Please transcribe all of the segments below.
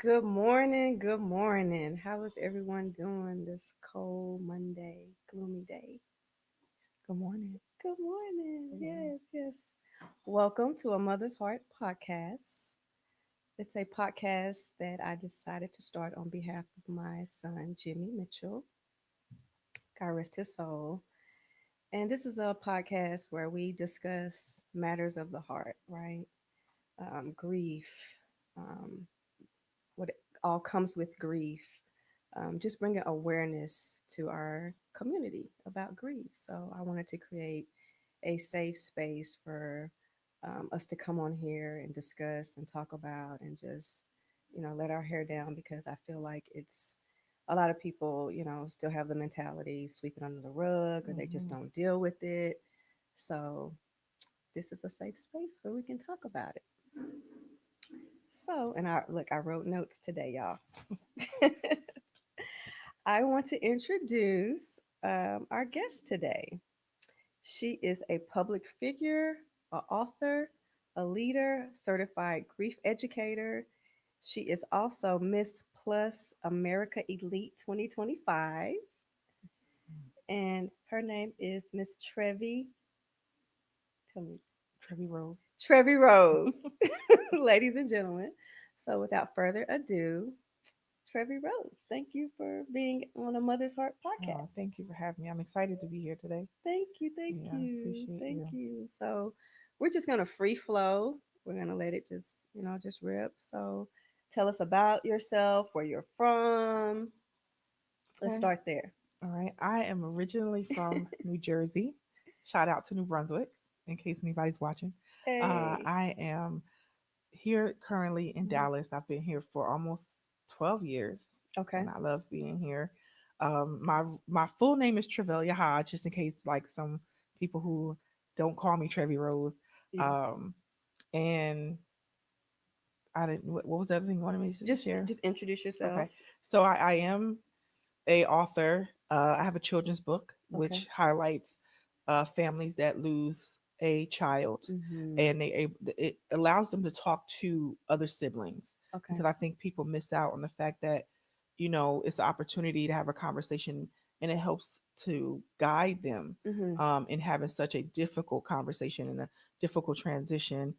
Good morning. Good morning. How is everyone doing this cold Monday, gloomy day? Good morning. Good morning. Good morning. Yes, yes. Welcome to a Mother's Heart podcast. It's a podcast that I decided to start on behalf of my son, Jimmy Mitchell. God rest his soul. And this is a podcast where we discuss matters of the heart, right? Grief, um, what all comes with grief, just bringing awareness to our community about grief. So I wanted to create a safe space for us to come on here and discuss and talk about and just, let our hair down because I feel like it's a lot of people, still have the mentality sweeping under the rug or they just hmm don't deal with it. So this is a safe space where we can talk about it. So, and I wrote notes today, y'all. I want to introduce our guest today. She is a public figure, an author, a leader, certified grief educator. She is also Miss Plus America Elite 2025. And her name is Miss Trevi. Tell me, Trevi Rose. Trevi Rose, ladies and gentlemen. So without further ado, Trevi Rose, thank you for being on a Mother's Heart Oh, podcast. thank you for having me. I'm excited to be here today. Thank you, thank Yeah, you, appreciate thank you. you. So we're just gonna free flow. We're gonna let it just, just rip. So tell us about yourself, where you're from. Let's Okay. start there. All right. I am originally from New Jersey. Shout out to New Brunswick, in case anybody's watching. Hey. I am here currently in Mhm. Dallas. I've been here for almost 12 years, Okay. and I love being here. My full name is Trevilla Hodge, just in case like some people who don't call me Trevi Rose. Yes. Um, and I didn't. What was the other thing you wanted me to Just share? just introduce yourself. Okay, so I am a author. I have a children's book Okay. which highlights families that lose a child, Mm-hmm. and it allows them to talk to other siblings Okay. because I think people miss out on the fact that it's an opportunity to have a conversation, and it helps to guide them Mm-hmm. in having such a difficult conversation and a difficult transition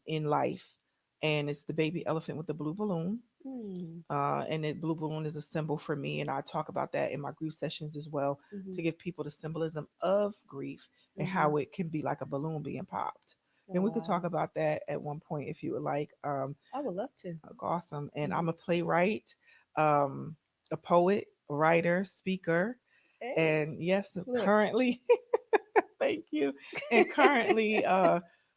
in life. And it's the baby elephant with the blue balloon, Mm-hmm. and the blue balloon is a symbol for me, and I talk about that in my grief sessions as well, Mm-hmm. to give people the symbolism of grief and Mm-hmm. how it can be like a balloon being popped. Oh And we could wow. talk about that at one point if you would like. I would love to. Awesome. And Mm-hmm. I'm a playwright, um, a poet, writer, speaker, Hey, and yes, look. currently, thank you, and currently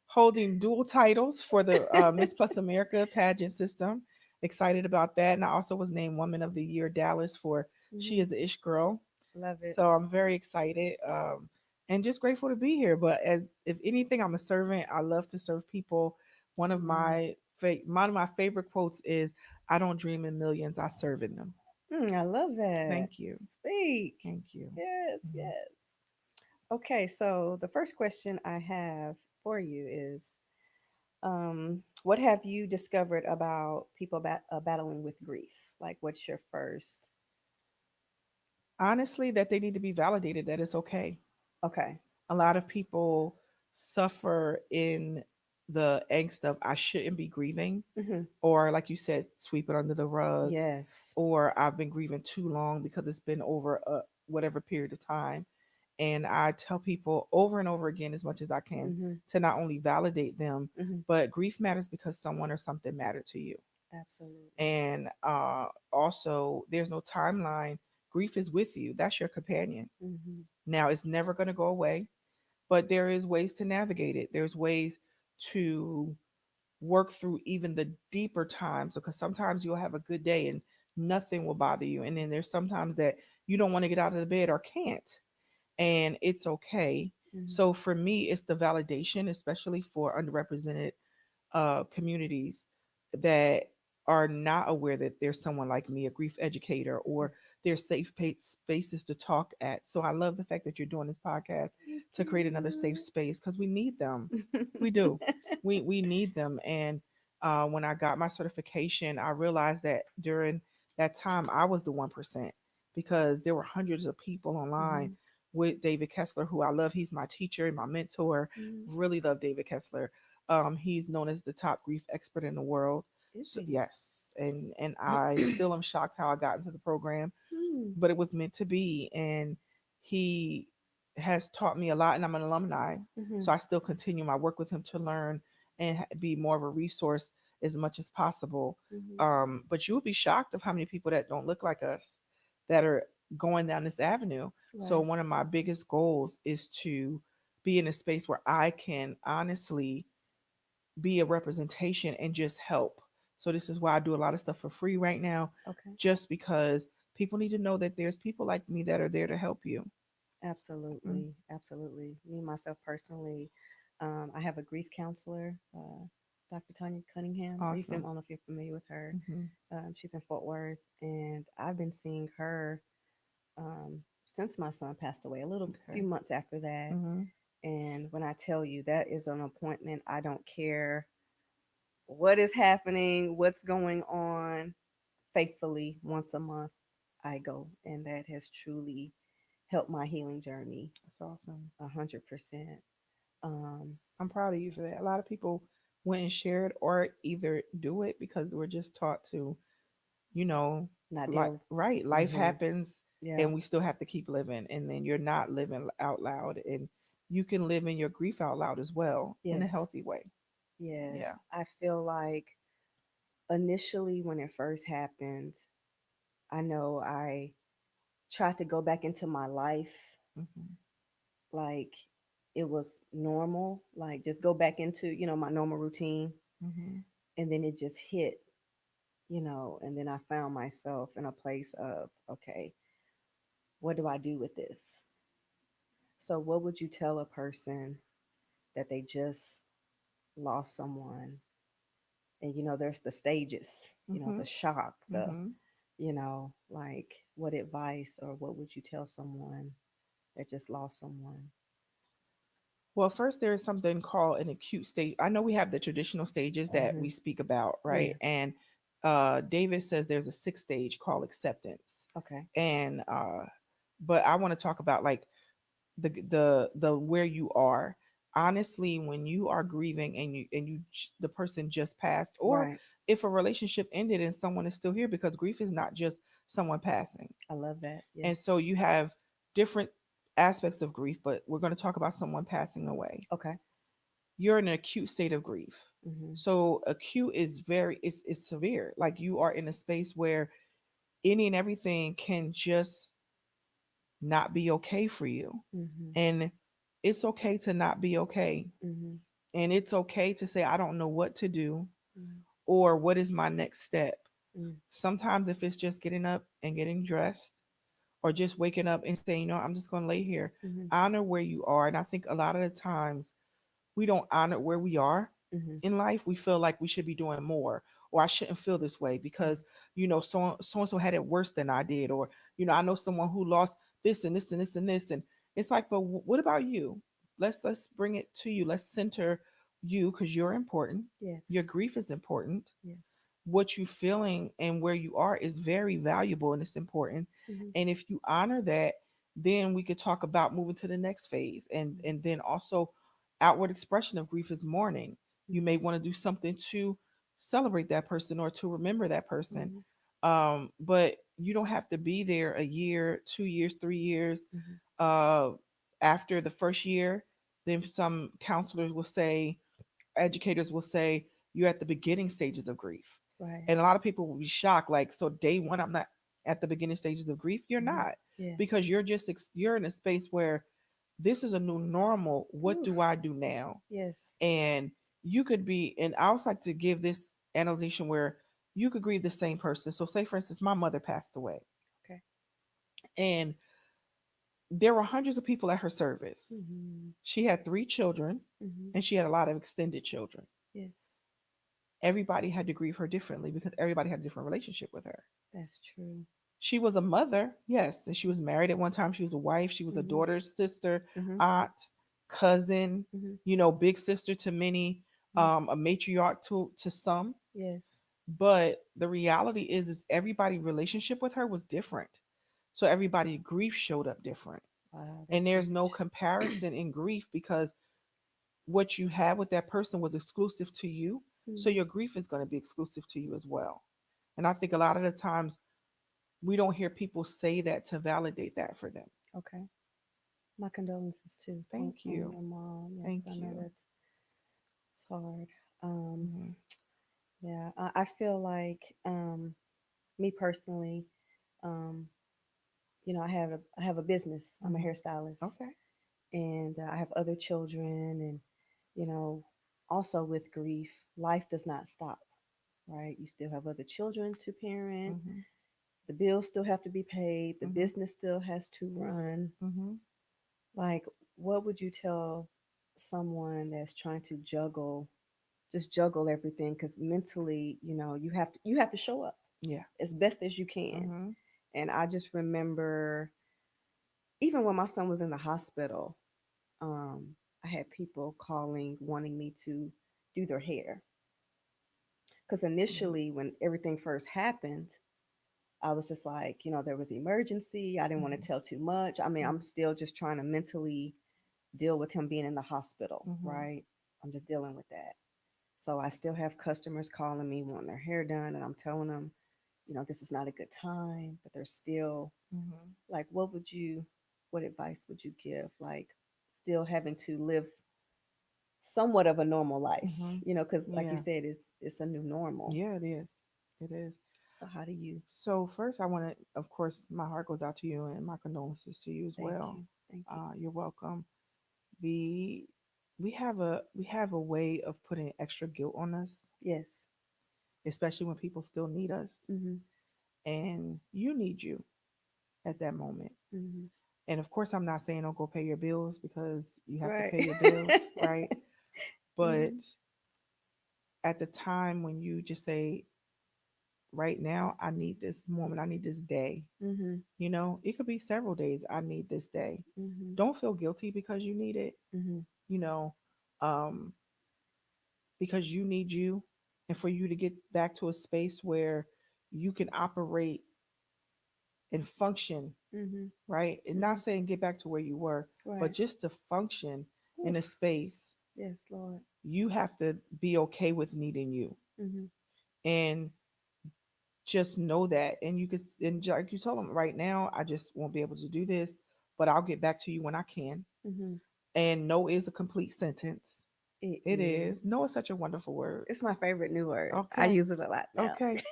holding dual titles for the Miss Plus America pageant system. Excited about that. And I also was named Woman of the Year Dallas for She Mm-hmm. is the Ish Girl. Love it. So I'm very excited, and just grateful to be here. But as if anything, I'm a servant. I love to serve people. Mm. One of my favorite quotes is, "I don't dream in millions. I serve in them." I love that. Thank you. Speak. Thank you. Yes, Mhm. yes. Okay, so the first question I have for you is what have you discovered about people battling with grief? Like, what's your first? Honestly, that they need to be validated that it's okay. Okay. A lot of people suffer in the angst of I shouldn't be grieving, Mm-hmm. or like you said, sweep it under the rug, Yes. or I've been grieving too long because it's been over a whatever period of time. And I tell people over and over again, as much as I can, Mm-hmm. to not only validate them, Mm-hmm. but grief matters because someone or something mattered to you. Absolutely. And also, there's no timeline. Grief is with you. That's your companion. Mm-hmm. Now, it's never going to go away, but there is ways to navigate it. There's ways to work through even the deeper times, because sometimes you'll have a good day and nothing will bother you, and then there's sometimes that you don't want to get out of the bed or can't, and it's okay. Mm-hmm. So for me, it's the validation, especially for underrepresented communities that are not aware that there's someone like me, a grief educator, or there's safe spaces to talk at. So I love the fact that you're doing this podcast Thank to create another safe you. space, because we need them. We do. We need them. And When I got my certification, I realized that during that time I was the 1% because there were hundreds of people online Mhm. with David Kessler, who I love. He's my teacher and my mentor. Mhm. Really love David Kessler. He's known as the top grief expert in the world. Is So he? yes, and I still am shocked how I got into the program, Mm. but it was meant to be. And he has taught me a lot, and I'm an alumni, so Mhm. I still continue my work with him to learn and be more of a resource as much as possible. Mhm. But you will be shocked of how many people that don't look like us that are going down this avenue. So Right. one of my biggest goals is to be in a space where I can honestly be a representation and just help. So this is why I do a lot of stuff for free right now, Okay. just because people need to know that there's people like me that are there to help you. Mhm. Absolutely. Absolutely. Me myself personally, I have a grief counselor, Dr. Tanya Cunningham. I Awesome. don't know if you're familiar with her. Hmm. She's in Fort Worth, and I've been seeing her since my son passed away. A little few Okay. months after that, Hmm. and when I tell you that is an appointment, I don't care what is happening, what's going on. Faithfully, once a month, I go, and that has truly helped my healing journey That's awesome. 100%. Um, I'm proud of you for that. A lot of people wouldn't share it or either do it because we're just taught to, you know, Not like deal. right, life Mm-hmm. happens Yeah. and we still have to keep living, and then you're not living out loud, and you can live in your grief out loud as well in a Yes. healthy way. Yeah. Yes. I feel like initially when it first happened, I know I tried to go back into my life Hmm. like it was normal, like just go back into, my normal routine. Hmm. And then it just hit, and then I found myself in a place of, okay, what do I do with this? So, what would you tell a person that they just lost someone? And, there's the stages, Hmm. the shock, Hmm. like what advice or what would you tell someone that just lost someone? Well, first there is something called an acute stage. I know we have the traditional stages that Hmm. we speak about, right? Yeah. And David says there's a sixth stage called acceptance. Okay. And but I want to talk about like the where you are. Honestly, when you are grieving and the person just passed, or Right. if a relationship ended and someone is still here, because grief is not just someone passing. I love that. And Yes. so you have different aspects of grief, but we're going to talk about someone passing away. Okay. You're in an acute state of grief. Hmm. So acute is very it's severe. Like you are in a space where any and everything can just not be okay for you. Hmm. And it's okay to not be okay. Hmm. And it's okay to say, I don't know what to do Hmm. or what is my next step. Hmm. Sometimes, if it's just getting up and getting dressed or just waking up and saying, I'm just going to lay here, Hmm. honor where you are. And I think a lot of the times we don't honor where we are Hmm. in life. We feel like we should be doing more, or I shouldn't feel this way because, so and so had it worse than I did, or, I know someone who lost this and this and this and this. And it's like, but what about you? Let's bring it to you. Let's center you because you're important. Your Yes. grief is important. Yes. What you feeling and where you are is very valuable and it's important. Hmm. And if you honor that, then we could talk about moving to the next phase. And then also outward expression of grief is mourning. You may Hmm. want to do something to celebrate that person or to remember that person. Hmm. But you don't have to be there a year, 2 years, 3 years. Hmm. uh, After the first year, then some counselors will say, educators will say, you're at the beginning stages of grief. Right. And a lot of people will be shocked, like, so day one, I'm not at the beginning stages of grief. You're Hmm. not, Yeah. because you're in a space where this is a new normal. What Oof. do I do now? Yes. And you could be, and I always like to give this analyzation where you could grieve the same person. So say for instance, my mother passed away Okay. and there were hundreds of people at her service. Hmm. She had 3 children Hmm. and she had a lot of extended children. Yes. Everybody had to grieve her differently because everybody had a different relationship with her. That's true. She was a mother, yes, and she was married at one time. She was a wife. She was a Hmm. daughter, sister, Hmm. aunt, cousin, Hmm. big sister to many. a matriarch to some. Yes. But the reality is everybody relationship with her was different. So everybody grief showed up different. Wow, And that's there's no huge. comparison in grief because what you had with that person was exclusive to you. So Mhm. your grief is going to be exclusive to you as well. And I think a lot of the times we don't hear people say that to validate that for them. Okay. My condolences too Thank on you. your mom. Yeah, Thank because I know you. that's it's hard. Um, Hmm. yeah, I feel like me personally, um, I have a business. I'm a Hmm. hairstylist, Okay. and I have other children, and you know, also with grief, life does not stop. Right? You still have other children to parent. Hmm. The bills still have to be paid. The Hmm. business still has to run. Hmm. Like, what would you tell someone that's trying to juggle everything? Because mentally, you have to show up Yeah. as best as you can. Hmm. And I just remember, even when my son was in the hospital, I had people calling wanting me to do their hair. Because Hmm. initially, when everything first happened, I was just like, there was emergency. I didn't want to Hmm. tell too much. I mean, Hmm. I'm still just trying to mentally deal with him being in the hospital, Hmm. right? I'm just dealing with that. So I still have customers calling me wanting their hair done, and I'm telling them, this is not a good time, but they're still Hmm. like, what advice would you give? Like, still having to live somewhat of a normal life, Hmm. because like you Yeah. said, it's a new normal. Yeah, it is. It is. So how do you? So first, I want to, of course, my heart goes out to you and my condolences to you as Thank well. you, thank you. You're welcome. The we have a way of putting extra guilt on us, Yes. especially when people still need us, Mm-hmm. and you need you at that moment. Mm-hmm. And of course, I'm not saying don't go pay your bills because you have to Right. pay your bills, right? But Mm-hmm. at the time when you just say, right now, I need this moment, I need this day. Mm-hmm. It could be several days. I need this day. Mm-hmm. Don't feel guilty because you need it, Mm-hmm. you know, um, because you need you and for you to get back to a space where you can operate and function, Mm-hmm. right? And Mm-hmm. not saying get back to where you were, but Right. just to function in a Oof. space, Yes, Lord. you have to be okay with needing you. Mm-hmm. And just know that. And you could, and like you told them, right now, I just won't be able to do this, but I'll get back to you when I can. Mm-hmm. And no is a complete sentence. It It is. is. No is such a wonderful word. It's my favorite new word. I Okay. use it a lot now. Okay.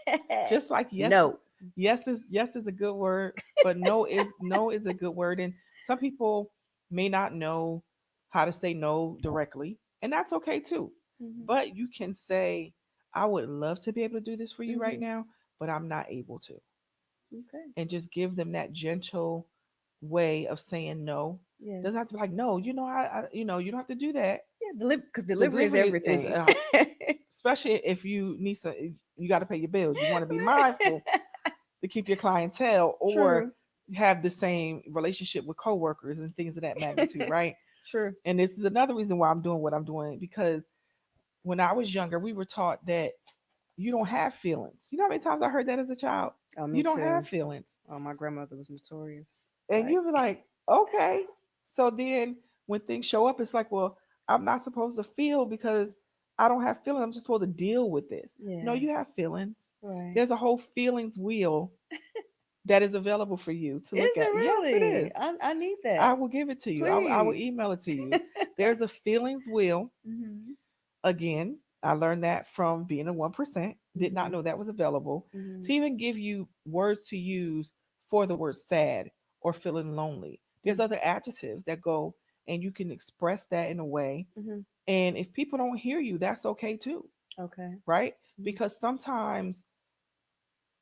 Just like yes, No. yes is a good word, but no is a good word. And some people may not know how to say no directly, and that's okay too. Mm-hmm. But you can say, I would love to be able to do this for you right Mm-hmm. now, but I'm not able to. Okay. And just give them that gentle way of saying no. Doesn't have to Yes. be like, no, you don't have to do that. Yeah, because delivery is Delivery is everything. especially if you need some, you got to pay your bills. You want to be mindful to keep your clientele or True. have the same relationship with coworkers and things of that magnitude, right? True. And this is another reason why I'm doing what I'm doing because when I was younger, we were taught that you don't have feelings. You know how many times I heard that as a child? Oh, You me don't have too. feelings. Oh, my grandmother was notorious. And Like, you'll be like, okay. So then when things show up, it's like, well, I'm not supposed to feel because I don't have feelings. I'm just supposed to deal with this. No, yeah, you have feelings. right. There's a whole feelings wheel that is available for you to look Is it at. Yes, it really? is. I need I that. will give it to you. I will Please. email it to you. There's a feelings wheel. Mm-hmm. Again, I learned that from being a 1%. Did not Mm-hmm. know that was available Mm-hmm. to even give you words to use for the word sad or feeling lonely. There's other adjectives that go and you can express that in a way. Mm-hmm. And if people don't hear you, that's okay too, Okay. right? Mm-hmm. Because sometimes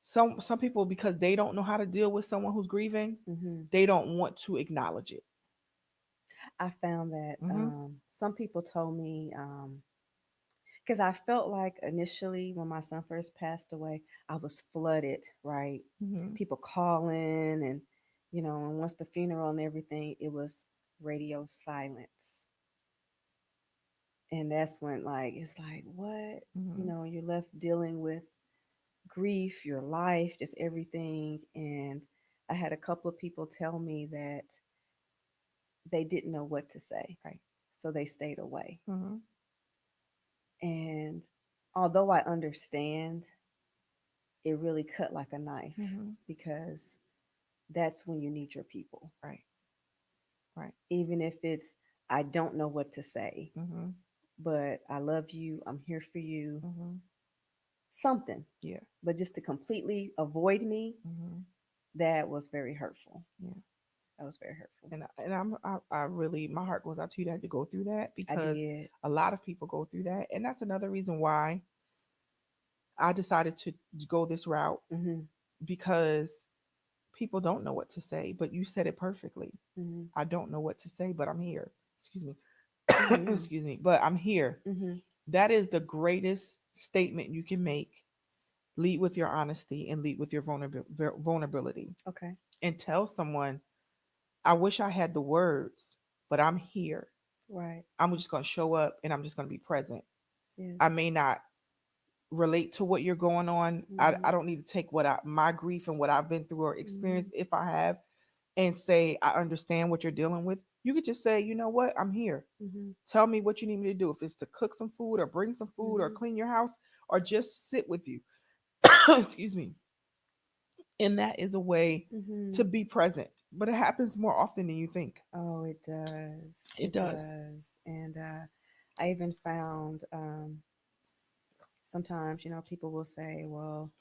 some people, because they don't know how to deal with someone who's grieving, Mm-hmm. they don't want to acknowledge it. I found that Hmm. some people told me, because I felt like initially when my son first passed away, I was flooded, right? Hmm. People calling, and and once the funeral and everything, it was radio silence. And that's when, like, it's like, what? Mm-hmm. You're left dealing with grief, your life, just everything. And I had a couple of people tell me that they didn't know what to say. Right. So they stayed away. Mm-hmm. And although I understand, it really cut like a knife Mm-hmm. because that's when you need your people. Right. Right. Even if it's, I don't know what to say, Mm-hmm. but I love you, I'm here for you, Mm-hmm. something. Yeah. But just to completely avoid me, Mm-hmm. that was very hurtful. Yeah. That was very hurtful. And I really, my heart goes out to you that had to go through that, I because did. a lot of people go through that, and that's another reason why I decided to go this route, Hmm. because people don't know what to say, but you said it perfectly. Hmm. I don't know what to say, but I'm here. Excuse me. Hmm. Excuse me, but I'm here. Hmm. That is the greatest statement you can make. Lead with your honesty and lead with your vulnerability, Okay. and tell someone, I wish I had the words, but I'm here. Right. I'm just going to show up and I'm just going to be present. I Yes. may not relate to what you're going on. I Hmm. don't need to take my grief and what I've been through or Hmm. experienced, if I have, and say, I understand what you're dealing with. You could just say, you know what? I'm here. Hmm. Tell me what you need me to do. If it's to cook some food or bring some food or Hmm. clean your house or just sit with you. Excuse me. And that is a way Hmm. to be present. But it happens more often than you think. Oh, it does. It It does. does. And I even found sometimes, people will say, well,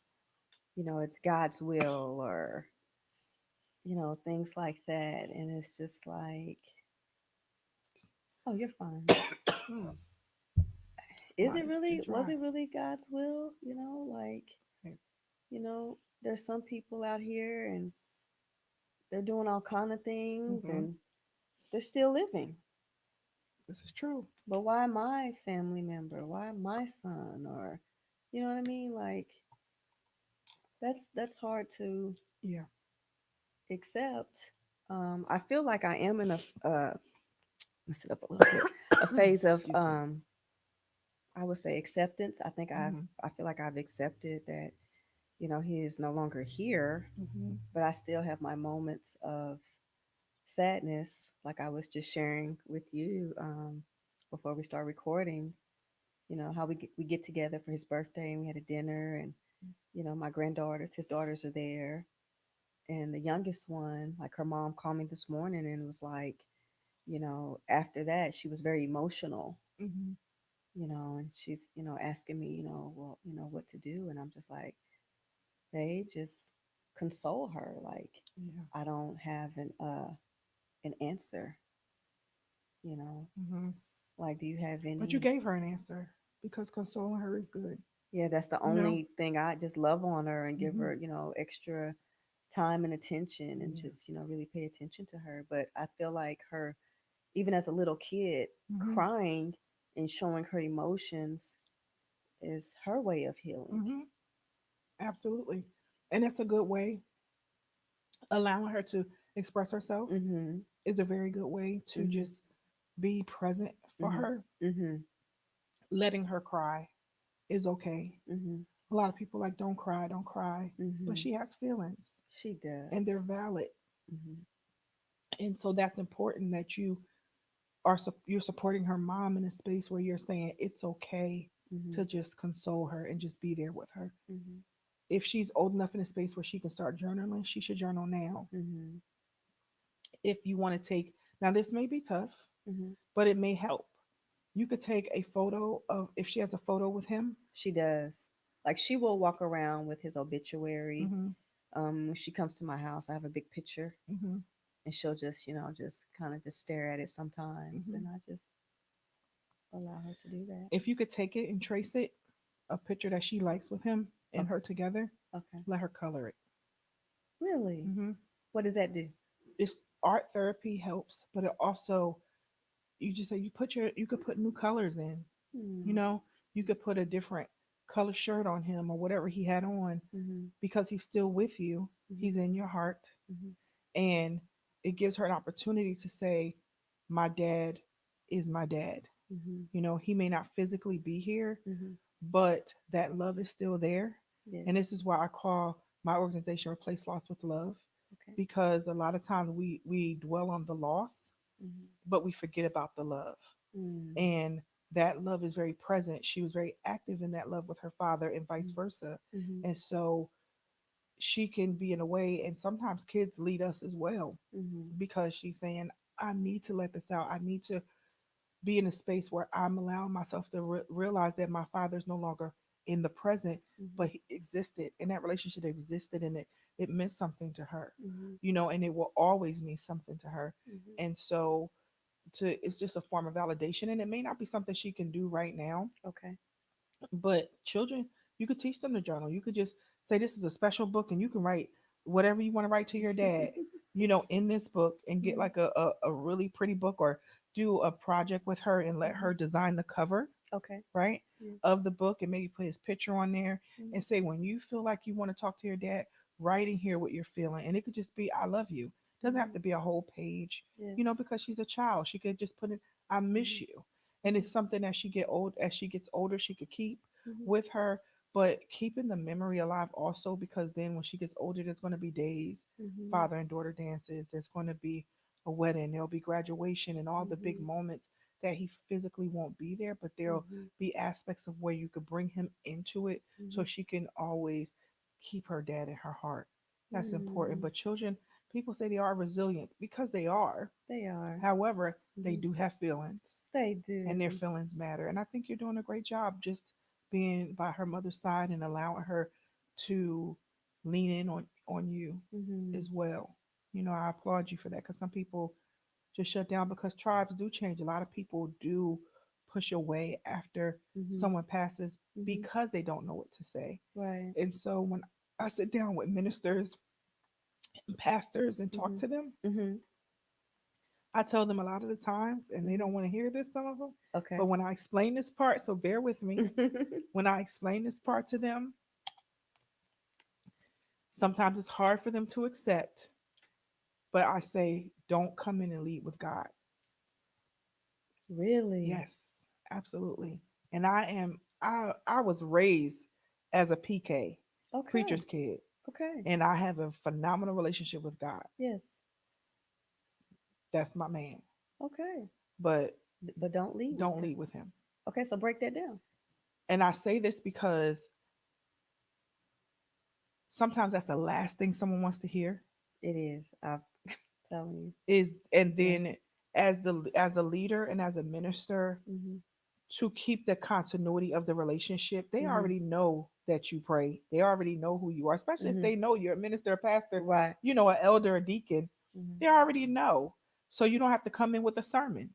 it's God's will or, things like that. And it's just like, oh, you're fine. Hmm. Is My it is really, getting was dry. it really God's will? Like, Right. there's some people out here and they're doing all kind of things Mm-hmm. and they're still living. This is true. But why my family member? Why my son? Or, you know what I mean? Like, that's hard to Yeah. accept. I feel like I am in let's sit up a little bit, a phase of, Excuse me. I would say acceptance. Mm-hmm. I feel like I've accepted that, he is no longer here, Mm-hmm. but I still have my moments of sadness, like I was just sharing with you before we start recording. How we get together for his birthday and we had a dinner, and my granddaughters, his daughters are there, and the youngest one, like her mom called me this morning and was like, after that she was very emotional, Mm-hmm. and she's, asking me, well, what to do, and I'm just like, babe, just console her. Like, Yeah. I don't have an answer, you know. Mm-hmm. Like, do you have But you any? gave her an answer, because consoling her is good. Yeah, that's the You know. only thing. I just love on her and give Mm-hmm. her, extra time and attention and Yeah. just, really pay attention to her. But I feel like her, even as a little kid, Mm-hmm. crying and showing her emotions is her way of healing. Mm-hmm. Absolutely. And it's a good way. Allowing her to express herself Mm-hmm. is a very good way to Mm-hmm. just be present for Mm-hmm. her. Mm-hmm. Letting her cry is okay. Mm-hmm. A lot of people like, don't cry, don't cry. But Mm-hmm. she has feelings She and they're does. valid. Mm-hmm. And so that's important that you're supporting her mom in a space where you're saying it's okay Mm-hmm. to just console her and just be there with her. Mm-hmm. If she's old enough in a space where she can start journaling, she should journal now. Mm-hmm. If you want to take, now this may be tough, Mm-hmm. but it may help. You could take a photo of, if she has a photo with him. She does. Like, she will walk around with his obituary. Mm-hmm. When she comes to my house, I have a big picture, Mm-hmm. and she'll just, just kind of just stare at it sometimes, Mm-hmm. and I just allow her to do that. If you could take it and trace it, a picture that she likes with him and Okay. her together, Okay. let her color it. Really? Mm-hmm. What does that do? It's art therapy helps, but it also, you just say, you could put new colors in. You Hmm. know, you could put a different color shirt on him or whatever he had on, Mm-hmm. because he's still with you. Mm-hmm. He's in your heart, Mm-hmm. and it gives her an opportunity to say, "My dad is my dad." Mhm. He may not physically be here, Mhm. but that love is still there. And this Yes. is why I call my organization Replace Loss with Love, Okay. because a lot of times we dwell on the loss, Mhm. but we forget about the love. Mm. And that love is very present. She was very active in that love with her father and vice Mhm. versa. Mhm. And so she can be in a way, and sometimes kids lead us as well, Mhm. because she's saying, I need to let this out. I need to be in a space where I'm allowing myself to realize that my father's no longer in the present, but Mhm. he existed, and that relationship existed, and it meant something to her, Mhm. and it will always mean something to her. Mhm. And so it's just a form of validation, and it may not be something she can do right now, Okay. but children, you could teach them to journal. You could just say this is a special book, and you can write whatever you want to write to your dad, in this book, and get Mhm. like a really pretty book, or do a project with her and let Mhm. her design the cover, Okay. right, Yes. of the book, and maybe put his picture on there, Mhm. and say, when you feel like you want to talk to your dad, write in here what you're feeling. And it could just be, I love you. Doesn't have Mhm. to be a whole page, Yes. because she's a child. She could just put it, I miss Mhm. you. And Mhm. it's something that as she gets older, she could keep Mhm. with her, but keeping the memory alive also, because then when she gets older, there's going to be days, Mhm. father and daughter dances, there's going to be a wedding, there'll be graduation, and all the big Mhm. moments that he physically won't be there, but there'll Mhm. be aspects of where you could bring him into it, so Mhm. she can always keep her dad in her heart. That's important. Mm. But children, people say they are resilient because they are. They are. However, they Mhm. do have feelings, They and their do. feelings matter. And I think you're doing a great job just being by her mother's side and allowing her to lean in on you Mhm. as well. I applaud you for that, because some people just shut down, because tribes do change. A lot of people do push away after Mhm. someone passes, Mhm. because they don't know what to say. Right. And so when I sit down with ministers and pastors and talk Mhm. to them, Mhm. I tell them a lot of the times, and they Mhm. don't want to hear this, some of them, but Okay. when I explain this part, so bear with me, when I explain this part to them, sometimes it's hard for them to accept, but I say, don't come in and lead with God. Really? Yes, absolutely. And I was raised as a PK, Okay. preacher's kid, Okay. and I have a phenomenal relationship with God. Yes. That's my man. Okay. But But don't lead with don't God. lead with him. Okay, so break that down. And I say this because sometimes that's the last thing someone wants to hear, It is. I'm telling you. is, and Yeah. then as a leader and as a minister, Mhm. to keep the continuity of the relationship, they Mhm. already know that you pray. They already know who you are, especially if Mhm. they know you're a minister, a pastor, Right. an elder, a deacon. Mhm. They already know. So you don't have to come in with a sermon.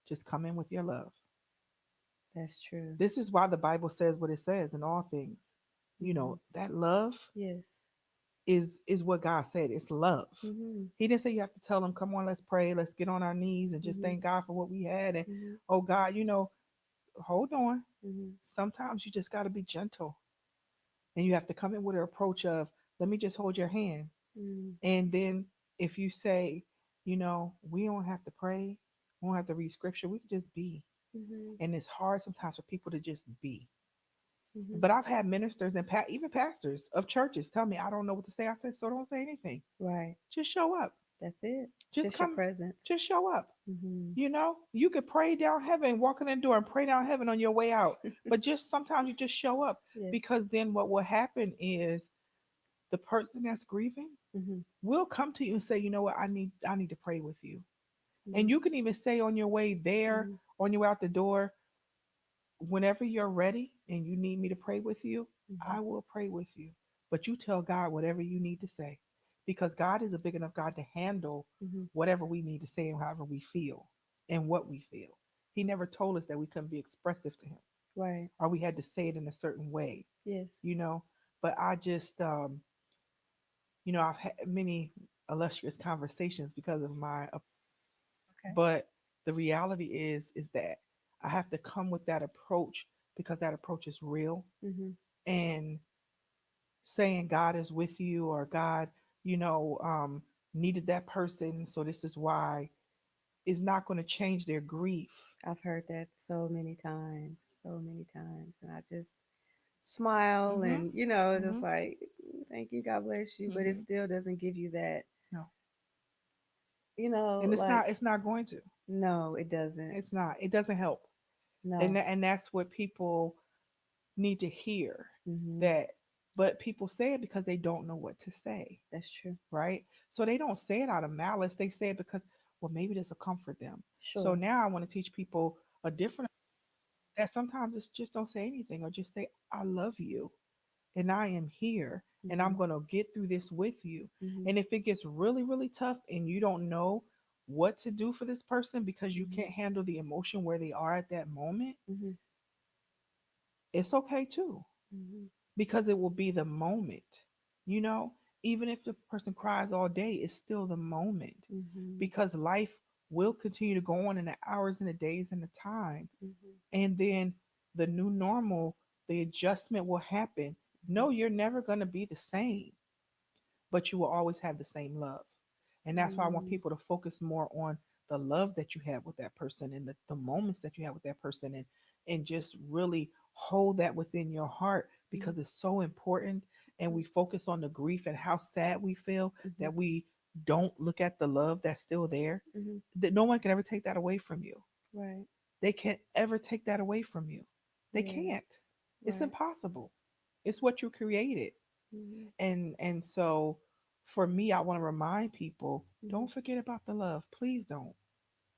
Just come in with your love. That's true. This is why the Bible says what it says in all things. Mhm. That love Yes. is what God said. It's love. Mhm. He didn't say you have to tell them, come on, let's pray, let's get on our knees and just Mhm. thank God for what we had. And Mhm. oh God, hold on. Mhm. Sometimes you just got to be gentle, and you have to come in with an approach of, let me just hold your hand. Mhm. And then if you say, we don't have to pray, we don't have to read scripture, we can just be. Mhm. And it's hard sometimes for people to just be. Mhm. But I've had ministers and even pastors of churches tell me, I don't know what to say. I said, so don't say anything. Right. Just show up. That's it. Just Just your come. presence. Just show up. Mhm. You could pray down heaven, walk in the door and pray down heaven on your way out. But just sometimes you just show up, Yes. because then what will happen is the person that's grieving Mhm. will come to you and say, you know what, I need to pray with you. And Mhm. you can even say on your way there, Mhm. on your way out the door, whenever you're ready and you need me to pray with you, Mhm. I will pray with you. But you tell God whatever you need to say, because God is a big enough God to handle Mhm. whatever we need to say and however we feel and what we feel. He never told us that we couldn't be expressive to him, Right. or we had to say it in a certain way, Yes. you know. But I just I've had many illustrious conversations because of my, Okay. but the reality is that I have to come with that approach, because that approach is real. Mhm. And saying God is with you, or God, you know, um, needed that person, so this is why. is not going to change their grief. I've heard that so many times, and I just smile Mhm. and just Mhm. like, thank you, God bless you, but it Mhm. still doesn't give you that, No. And like, it's not going to. no, it doesn't. It's not. It doesn't help. No. And that's what people need to hear, Hmm. that, but people say it because they don't know what to say, That's true. right? So they don't say it out of malice. They say it because, well, maybe this will comfort them. So Sure. now I want to teach people a different, that sometimes it's just don't say anything, or just say, I love you and I am here and I'm Hmm. going to get through this with you. Hmm. And if it gets really, really tough and you don't know what to do for this person because you Hmm. can't handle the emotion where they are at that moment, Hmm. it's okay too, Hmm. because it will be the moment. You know, even if the person cries all day, it's still the moment, Hmm. because life will continue to go on in the hours and the days and the time. Hmm. And then the new normal, the adjustment will happen. No, you're never going to be the same, but you will always have the same love. And that's why I want Hmm. people to focus more on the love that you have with that person, and the moments that you have with that person, and just really hold that within your heart, Hmm. because it's so important. And we focus on the grief and how sad we feel, Hmm. that we don't look at the love that's still there. Hmm. That no one can ever take that away from you. Right. They can't ever take that away from you. They Yes. can't. It's Right. impossible. It's what you created. Hmm. And so for me, I want to remind people, Hmm. don't forget about the love. Please don't.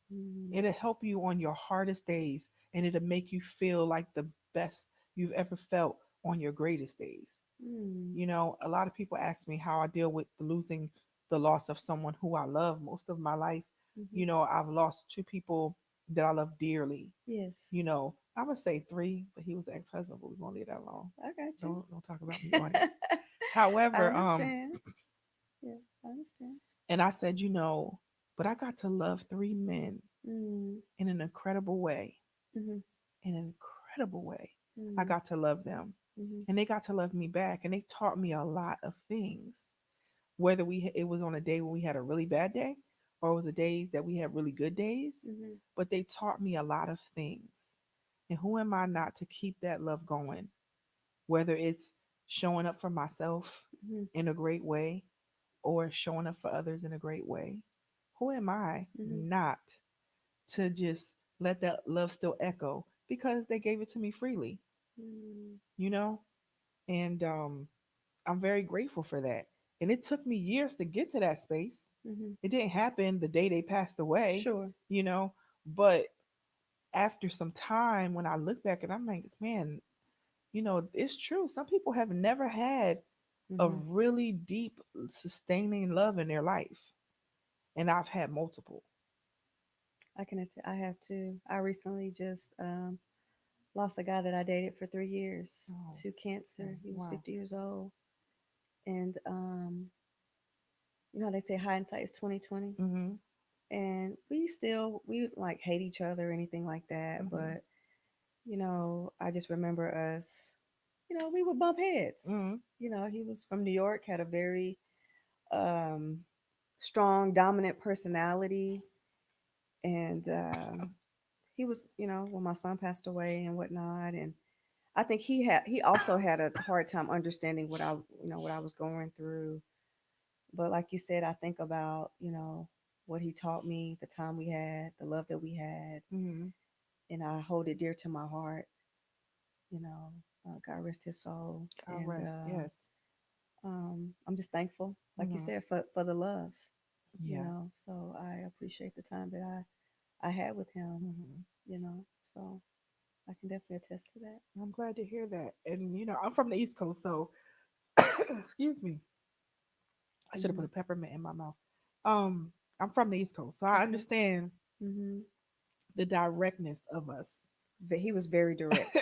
Hmm. It'll help you on your hardest days, and it'll make you feel like the best you've ever felt on your greatest days. Hmm. You know, a lot of people ask me how I deal with losing the loss of someone who I love. Most of my life, Hmm. you know, I've lost two people that I love dearly. Yes. You know, I would say three, but he was an ex-husband, but we won't leave that alone. I got you. Don't talk about me, audience. I However, understand. Yeah, I understand. and I said, you know, but I got to love three men Mm. in an incredible way. Hmm. In an incredible way. I Mm. got to love them, Hmm. and they got to love me back, and they taught me a lot of things. Whether it was on a day when we had a really bad day, or it was the days that we had really good days, Hmm. but they taught me a lot of things. And who am I not to keep that love going? Whether it's showing up for myself Hmm. in a great way, or showing up for others in a great way. Who am I Hmm. not to just let that love still echo, because they gave it to me freely, Mm. you know? And I'm very grateful for that. And it took me years to get to that space. Hmm. It didn't happen the day they passed away, Sure. you know? But after some time, when I look back and I'm like, man, you know, it's true. Some people have never had a Hmm. really deep, sustaining love in their life. And I've had multiple. I have to. I recently just lost a guy that I dated for 3 years Oh, to cancer. okay. He was Wow. 50 years old, and they say hindsight is 20/20, Mm-hmm. and we like hate each other or anything like that, Mm-hmm. but I just remember us. We would bump heads. Mm-hmm. He was from New York, had a very um, strong, dominant personality, and he was, when my son passed away and whatnot, and I think he also had a hard time understanding what I was going through. But like you said, I think about what he taught me, the time we had, the love that we had, Mm-hmm. and I hold it dear to my heart. You know, God rest his soul, God and rest. Yes. I'm just thankful, like you Mm-hmm. said, for the love. Yeah. So I appreciate the time that I had with him. Mm-hmm. So I can definitely attest to that. I'm glad to hear that. And you know, I'm from the East Coast, so excuse me. I should have put Hmm. a peppermint in my mouth. I'm from the East Coast, so I Okay. understand Hmm. the directness of us. But he was very direct.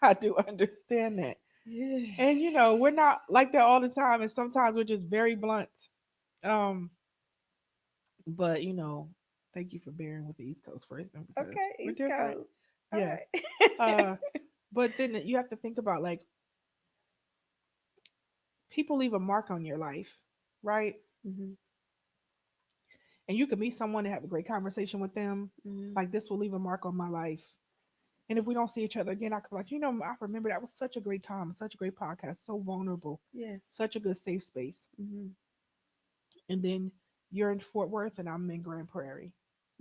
I do understand that. Yeah. And you know, we're not like that all the time, and sometimes we're just very blunt. Um, but you know, thank you for bearing with the East Coast person, because Okay, we're East different. Coast. All Yes. right. Uh, but then you have to think about, like, people leave a mark on your life, right? Hmm. And you can meet someone and have a great conversation with them. Mhm. Like, this will leave a mark on my life. And if we don't see each other again, I could be like, I remember that was such a great time, such a great podcast, so vulnerable, Yes. such a good safe space. Mhm. And then you're in Fort Worth and I'm in Grand Prairie.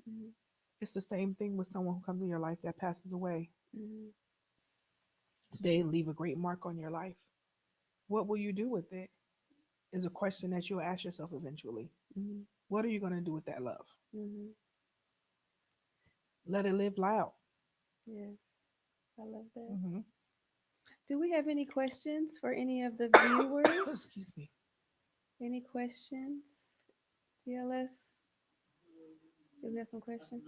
Mhm. It's the same thing with someone who comes in your life that passes away. Mhm. They leave a great mark on your life. What will you do with it? Is a question that you'll ask yourself eventually. Mhm. What are you going to do with that love? Mhm. Let it live loud. Yes. I love that. Hmm. Do we have any questions for any of the Excuse viewers? me. Any questions? TLS? Do we have some questions?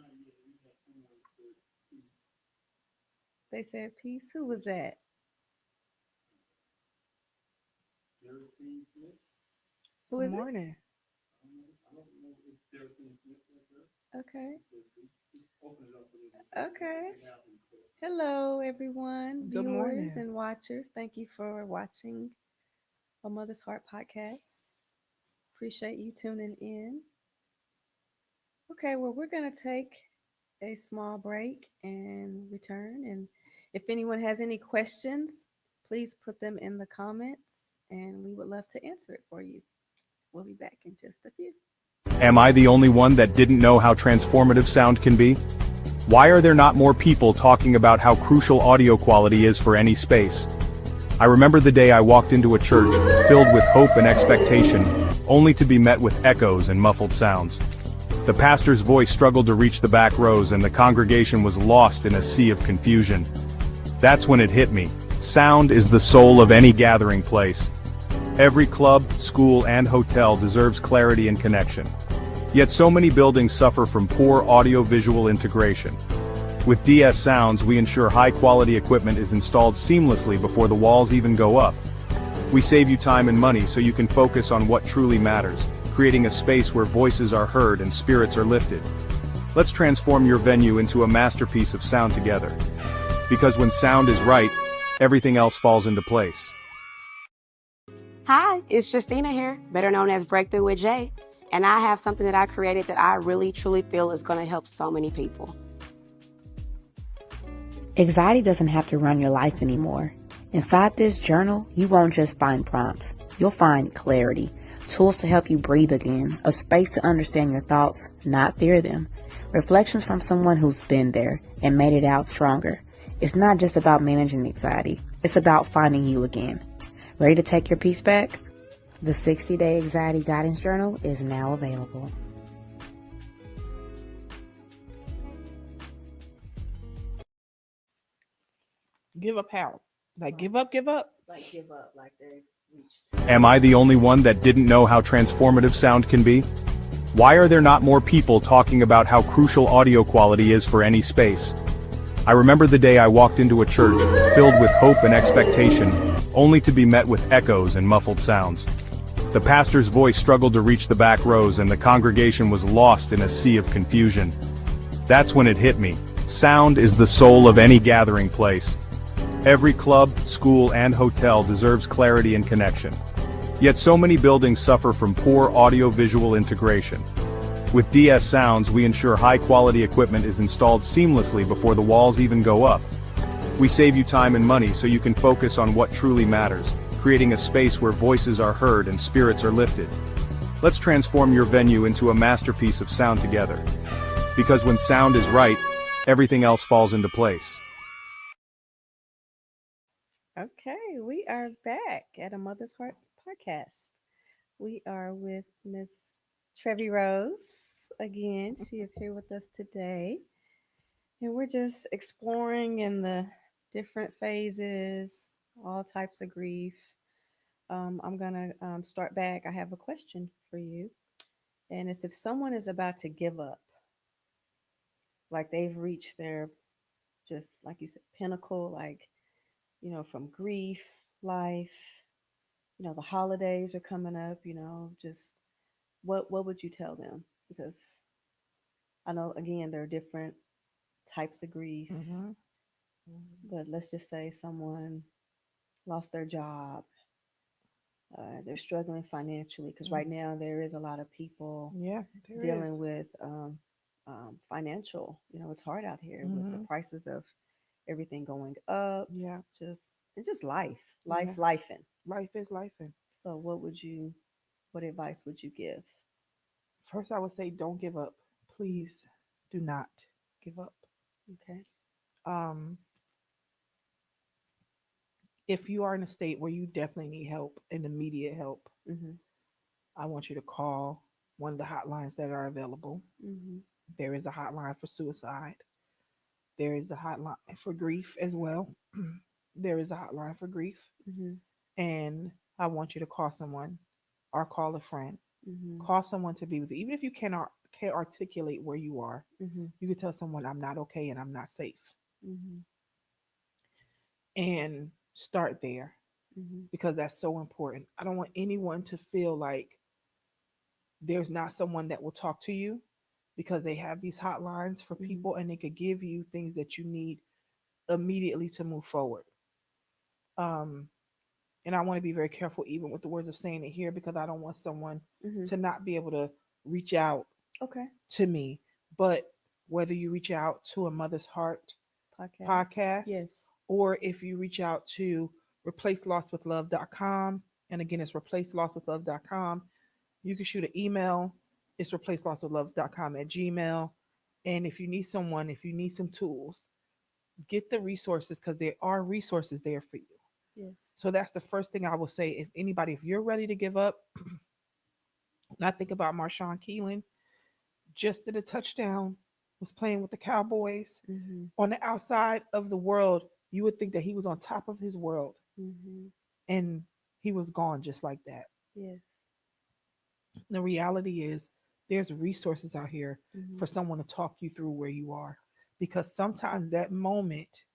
They said peace. Who was that? Who Good is it? morning. Okay. Okay. Hello, everyone, Good viewers morning. and watchers. Thank you for watching A Mother's Heart podcast. Appreciate you tuning in. Okay, well, we're going to take a small break and return. And if anyone has any questions, please put them in the comments and we would love to answer it for you. We'll be back in just a few. Am I the only one that didn't know how transformative sound can be? Why are there not more people talking about how crucial audio quality is for any space? I remember the day I walked into a church, filled with hope and expectation, only to be met with echoes and muffled sounds. The pastor's voice struggled to reach the back rows and the congregation was lost in a sea of confusion. That's when it hit me. Sound is the soul of any gathering place. Every club, school, and hotel deserves clarity and connection. Yet so many buildings suffer from poor audio-visual integration. With DS Sounds, we ensure high-quality equipment is installed seamlessly before the walls even go up. We save you time and money so you can focus on what truly matters, creating a space where voices are heard and spirits are lifted. Let's transform your venue into a masterpiece of sound together. Because when sound is right, everything else falls into place. Hi, it's Justina here, better known as Breakthrough with Jay, and I have something that I created that I really truly feel is going to help so many people. Anxiety doesn't have to run your life anymore. Inside this journal, you won't just find prompts. You'll find clarity, tools to help you breathe again, a space to understand your thoughts, not fear them, reflections from someone who's been there and made it out stronger. It's not just about managing anxiety. It's about finding you again. Ready to take your peace back? The 60-Day Anxiety Guidance Journal is now available. Give up how? Like, give up, give up. Like give up, like they've reached. Am I the only one that didn't know how transformative sound can be? Why are there not more people talking about how crucial audio quality is for any space? I remember the day I walked into a church, filled with hope and expectation, only to be met with echoes and muffled sounds. The pastor's voice struggled to reach the back rows and the congregation was lost in a sea of confusion. That's when it hit me. Sound is the soul of any gathering place. Every club, school, and hotel deserves clarity and connection. Yet so many buildings suffer from poor audio-visual integration. With DS Sounds, we ensure high-quality equipment is installed seamlessly before the walls even go up. We save you time and money so you can focus on what truly matters, creating a space where voices are heard and spirits are lifted. Let's transform your venue into a masterpiece of sound together. Because when sound is right, everything else falls into place. Okay, we are back at A Mother's Heart podcast. We are with Miss Trevi Rose again. She is here with us today. And we're just exploring in the different phases, all types of grief. I'm going to start back. I have a question for you. And it's if someone is about to give up, like they've reached their, just like you said, pinnacle, like, from grief, life, the holidays are coming up, just what would you tell them? Because I know, again, there are different types of grief, Mm-hmm. but let's just say someone lost their job they're struggling financially because right Mm. now there is a lot of people Yeah, there dealing is. with financial. It's hard out here with the Mm-hmm. prices of everything going up. Yeah, Just and just life, yeah. lifing. Life is life. And So, what advice would you give? first, I would say don't give up. Mhm. Please do not give up. Okay. Um, if you are in a state where you definitely need help and immediate help, Mhm. I want you to call one of the hotlines that are available. Mhm. There is a hotline for suicide. There is a hotline for grief as well. There is a hotline for grief. Mhm. And I want you to call someone or call a friend. Mhm. Call someone to be with you. Even if you can't articulate where you are, Mhm. you can tell someone, I'm not okay and I'm not safe. Mhm. And start there Mhm. because that's so important. I don't want anyone to feel like there's not someone that will talk to you because they have these hotlines for Mhm. people and they could give you things that you need immediately to move forward. Um, and I want to be very careful even with the words of saying it here because I don't want someone Mhm. to not be able to reach out Okay. to me. But whether you reach out to a Mother's Heart Podcast. podcast Yes. or if you reach out to replacelostwithlove.com, and again, it's replacelostwithlove.com, you can shoot an email. It's replacelostwithlove.com at Gmail. And if you need someone, if you need some tools, get the resources because there are resources there for you. Yes. So that's the first thing I will say. If anybody, if you're ready to give up, and I think about Marshawn Keelan, just did a touchdown, was playing with the Cowboys Mhm. on the outside of the world. You would think that he was on top of his world, Mhm. and he was gone just like that. Yes. The reality is, there's resources out here Mhm. for someone to talk you through where you are, because sometimes that moment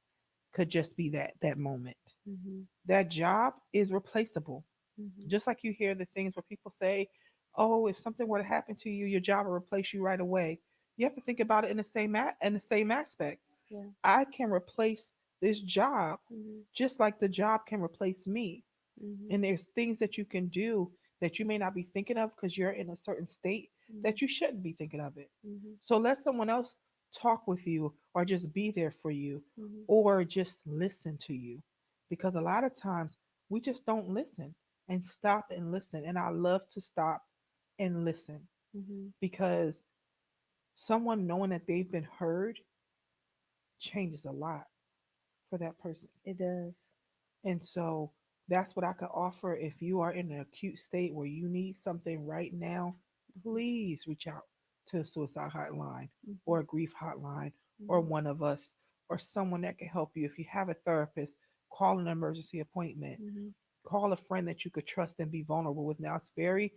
could just be that moment. Mhm. That job is replaceable. Mhm. Just like you hear the things where people say, "Oh, if something were to happen to you, your job will replace you right away." You have to think about it in the same aspect. Yeah. I can replace this job Mhm. just like the job can replace me. Mhm. And there's things that you can do that you may not be thinking of because you're in a certain state Mhm. that you shouldn't be thinking of it. Mhm. So let someone else talk with you or just be there for you Mhm. or just listen to you. Because a lot of times we just don't listen and stop and listen. And I love to stop and listen Mhm. because someone knowing that they've been heard changes a lot for that person. It does. And so that's what I could offer. If you are in an acute state where you need something right now, Mhm. please reach out to a suicide hotline or Mhm. a grief hotline or Mhm. one of us or someone that can help you. If you have a therapist, call an emergency appointment. Mhm. Call a friend that you could trust and be vulnerable with. Now it's very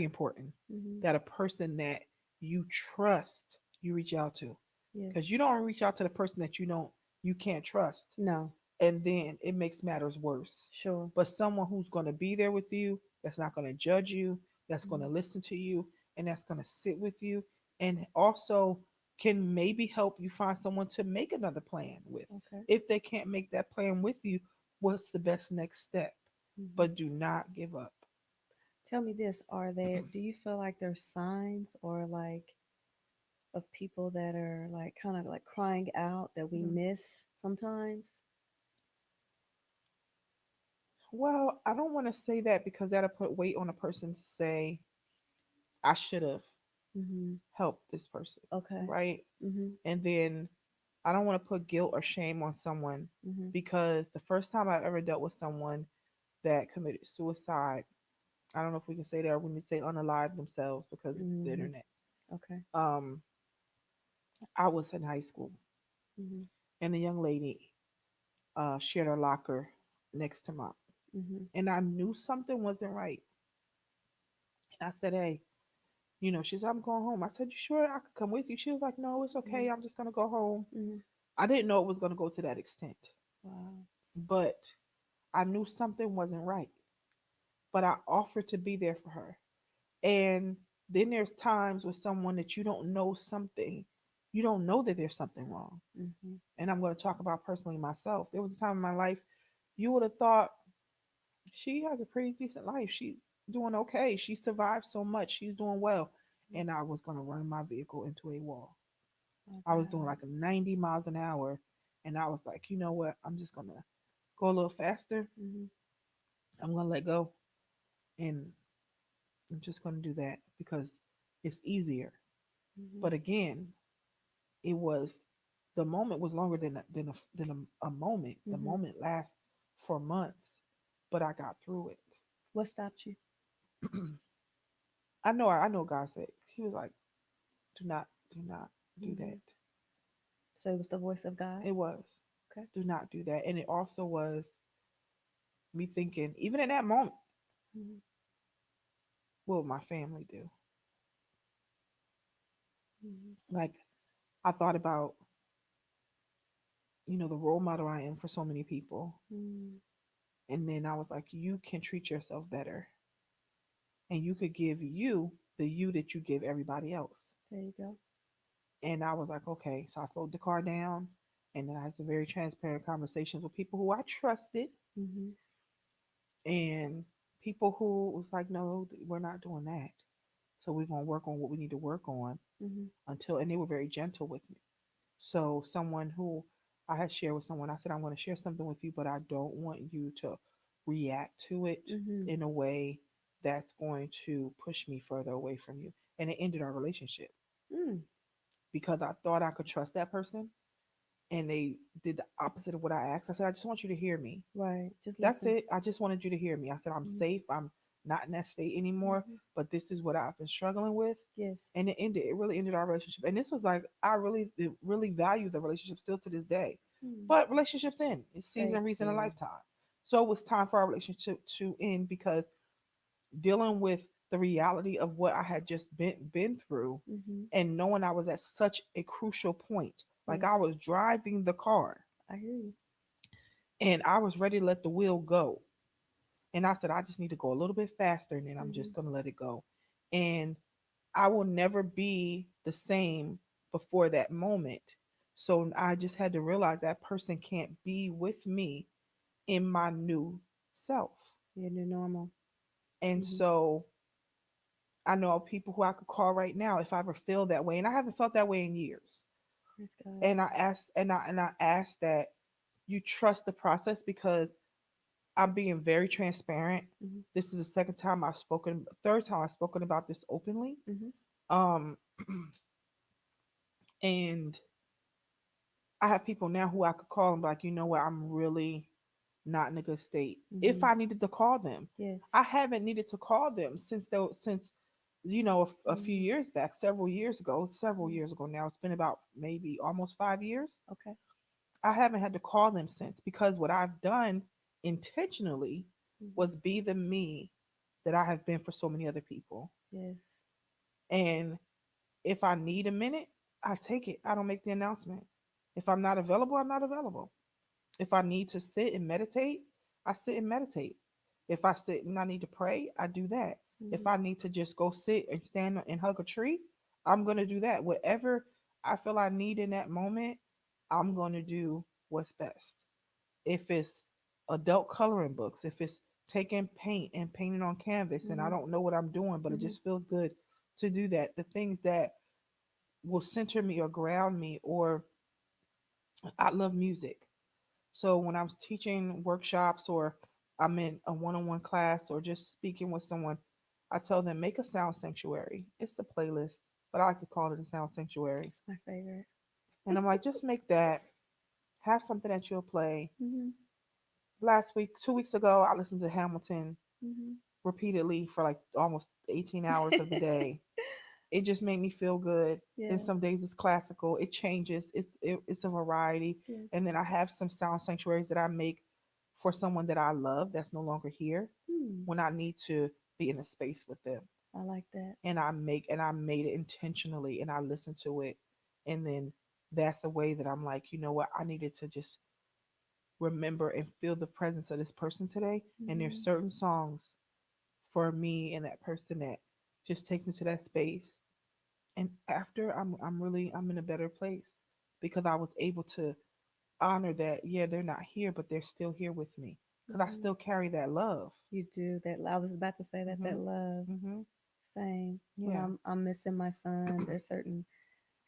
important Mhm. that a person that you trust you reach out to. Because Yes. you don't reach out to the person that you can't trust, No. and then it makes matters worse. Sure. But someone who's going to be there with you, that's not going to judge you, that's going to Mhm. listen to you, and that's going to sit with you, and also can maybe help you find someone to make another plan with. Okay. If they can't make that plan with you, what's the best next step? Mhm. But do not give up. Tell me this: Are there? Do you feel like there's signs or like of people that are like kind of like crying out that we Mhm. miss sometimes? Well, I don't want to say that because that'll put weight on a person to say, I should have Mhm. helped this person, Okay. right? Mhm. And then I don't want to put guilt or shame on someone Mhm. because the first time I ever dealt with someone that committed suicide, I don't know if we can say that or we need to say unalive themselves because of the Mhm. internet. Okay. Um, I was in high school Mhm. and a young lady shared her locker next to mine. Mhm. And I knew something wasn't right. And I said, hey, she said, I'm going home. I said, you sure I could come with you? She was like, no, it's okay. Mhm. I'm just going to go home. Mhm. I didn't know it was going to go to that extent, Wow. but I knew something wasn't right. But I offered to be there for her. And then there's times with someone that you don't know something, you don't know that there's something wrong. Mhm. And I'm going to talk about personally myself. There was a time in my life, you would have thought she has a pretty decent life. She's doing okay. She survived so much. She's doing well. And I was gonna run my vehicle into a wall. Oh I was doing God. like a 90 miles an hour, and I was like, you know what? I'm just gonna go a little faster. Mm-hmm. I'm gonna let go, and I'm just gonna do that because it's easier. Mm-hmm. But again, it was the moment was longer than a moment. The Mm-hmm. moment lasts for months, but I got through it. What stopped you? I know God said He was like, do not do Mm-hmm. that. So it was the voice of God. It was, Okay. do not do that. And it also was me thinking, even in that moment, Mm-hmm. what would my family do? Mm-hmm. Like, I thought about, the role model I am for so many people. Mm-hmm. And then I was like, you can treat yourself better. And you could give you the you that you give everybody else. There you go. And I was like, okay. So I slowed the car down. And then I had some very transparent conversations with people who I trusted Mm-hmm. and people who was like, no, we're not doing that. So we're going to work on what we need to work on Mm-hmm. and they were very gentle with me. So someone who I had shared with someone, I said, I'm going to share something with you, but I don't want you to react to it Mm-hmm. in a way that's going to push me further away from you. And it ended our relationship Mm. because I thought I could trust that person and they did the opposite of what I asked. I said, I just want you to hear me. Right. Just That's listen. it. I just wanted you to hear me. I said, I'm Mm-hmm. safe. I'm not in that state anymore, Mm-hmm. but this is what I've been struggling with. Yes. And it ended. It really ended our relationship. And this was like, I really value the relationship still to this day. Mm. But relationships end. It's season, Thanks. reason, a Yeah. lifetime. So it was time for our relationship to end because dealing with the reality of what I had just been through Mm-hmm. and knowing I was at such a crucial point. Like I Yes. was driving the car I hear you. and I was ready to let the wheel go. And I said, I just need to go a little bit faster and then I'm Mm-hmm. just going to let it go. And I will never be the same before that moment. So I just had to realize that person can't be with me in my new self. Your new normal. And Mm-hmm. so I know people who I could call right now if I ever feel that way. And I haven't felt that way in years. Praise God. And I ask that you trust the process because I'm being very transparent. Mm-hmm. This is the second time I've spoken, third time I've spoken about this openly. Mm-hmm. Um, and I have people now who I could call and be like, you know what, I'm really not in a good state. If Mm-hmm. I needed to call them, Yes. I haven't needed to call them since a few Mm-hmm. years back, several years ago now. It's been about maybe almost 5 years. Okay. I haven't had to call them since because what I've done intentionally Mm-hmm. was be the me that I have been for so many other people. Yes. And if I need a minute, I take it. I don't make the announcement. If I'm not available, I'm not available. If I need to sit and meditate, I sit and meditate. If I sit and I need to pray, I do that. If Mm-hmm. I need to just go sit and stand and hug a tree, I'm going to do that. Whatever I feel I need in that moment, I'm going to do what's best. If it's adult coloring books, if it's taking paint and painting on canvas and I Mm-hmm. don't know what I'm doing, but it Mm-hmm. just feels good to do that. The things that will center me or ground me, or I love music. So when I'm teaching workshops or I'm in a one-on-one class or just speaking with someone, I tell them make a sound sanctuary. It's a playlist, but I like to call it a sound sanctuary. It's my favorite. And I'm like, just make that, have something that you'll play. Mm-hmm. Last week, 2 weeks ago, I listened to Hamilton Mm-hmm. repeatedly for like almost 18 hours of the day. It just made me feel good. And Yeah. some days it's classical. It changes. It's a variety. Yes. And then I have some sound sanctuaries that I make for someone that I love that's no longer here Hmm. when I need to be in a space with them. I like that. And I made it intentionally and I listen to it. And then that's a way that I'm like, you know what, I needed to just remember and feel the presence of this person today. And there's Mm-hmm. certain songs for me and that person that just takes me to that space. And after I'm in a better place because I was able to honor that, yeah, they're not here, but they're still here with me. because I Mhm. still carry that love. You do that. I was about to say that Mm-hmm. love. Mm-hmm. Same. When Yeah. I'm missing my son, there's certain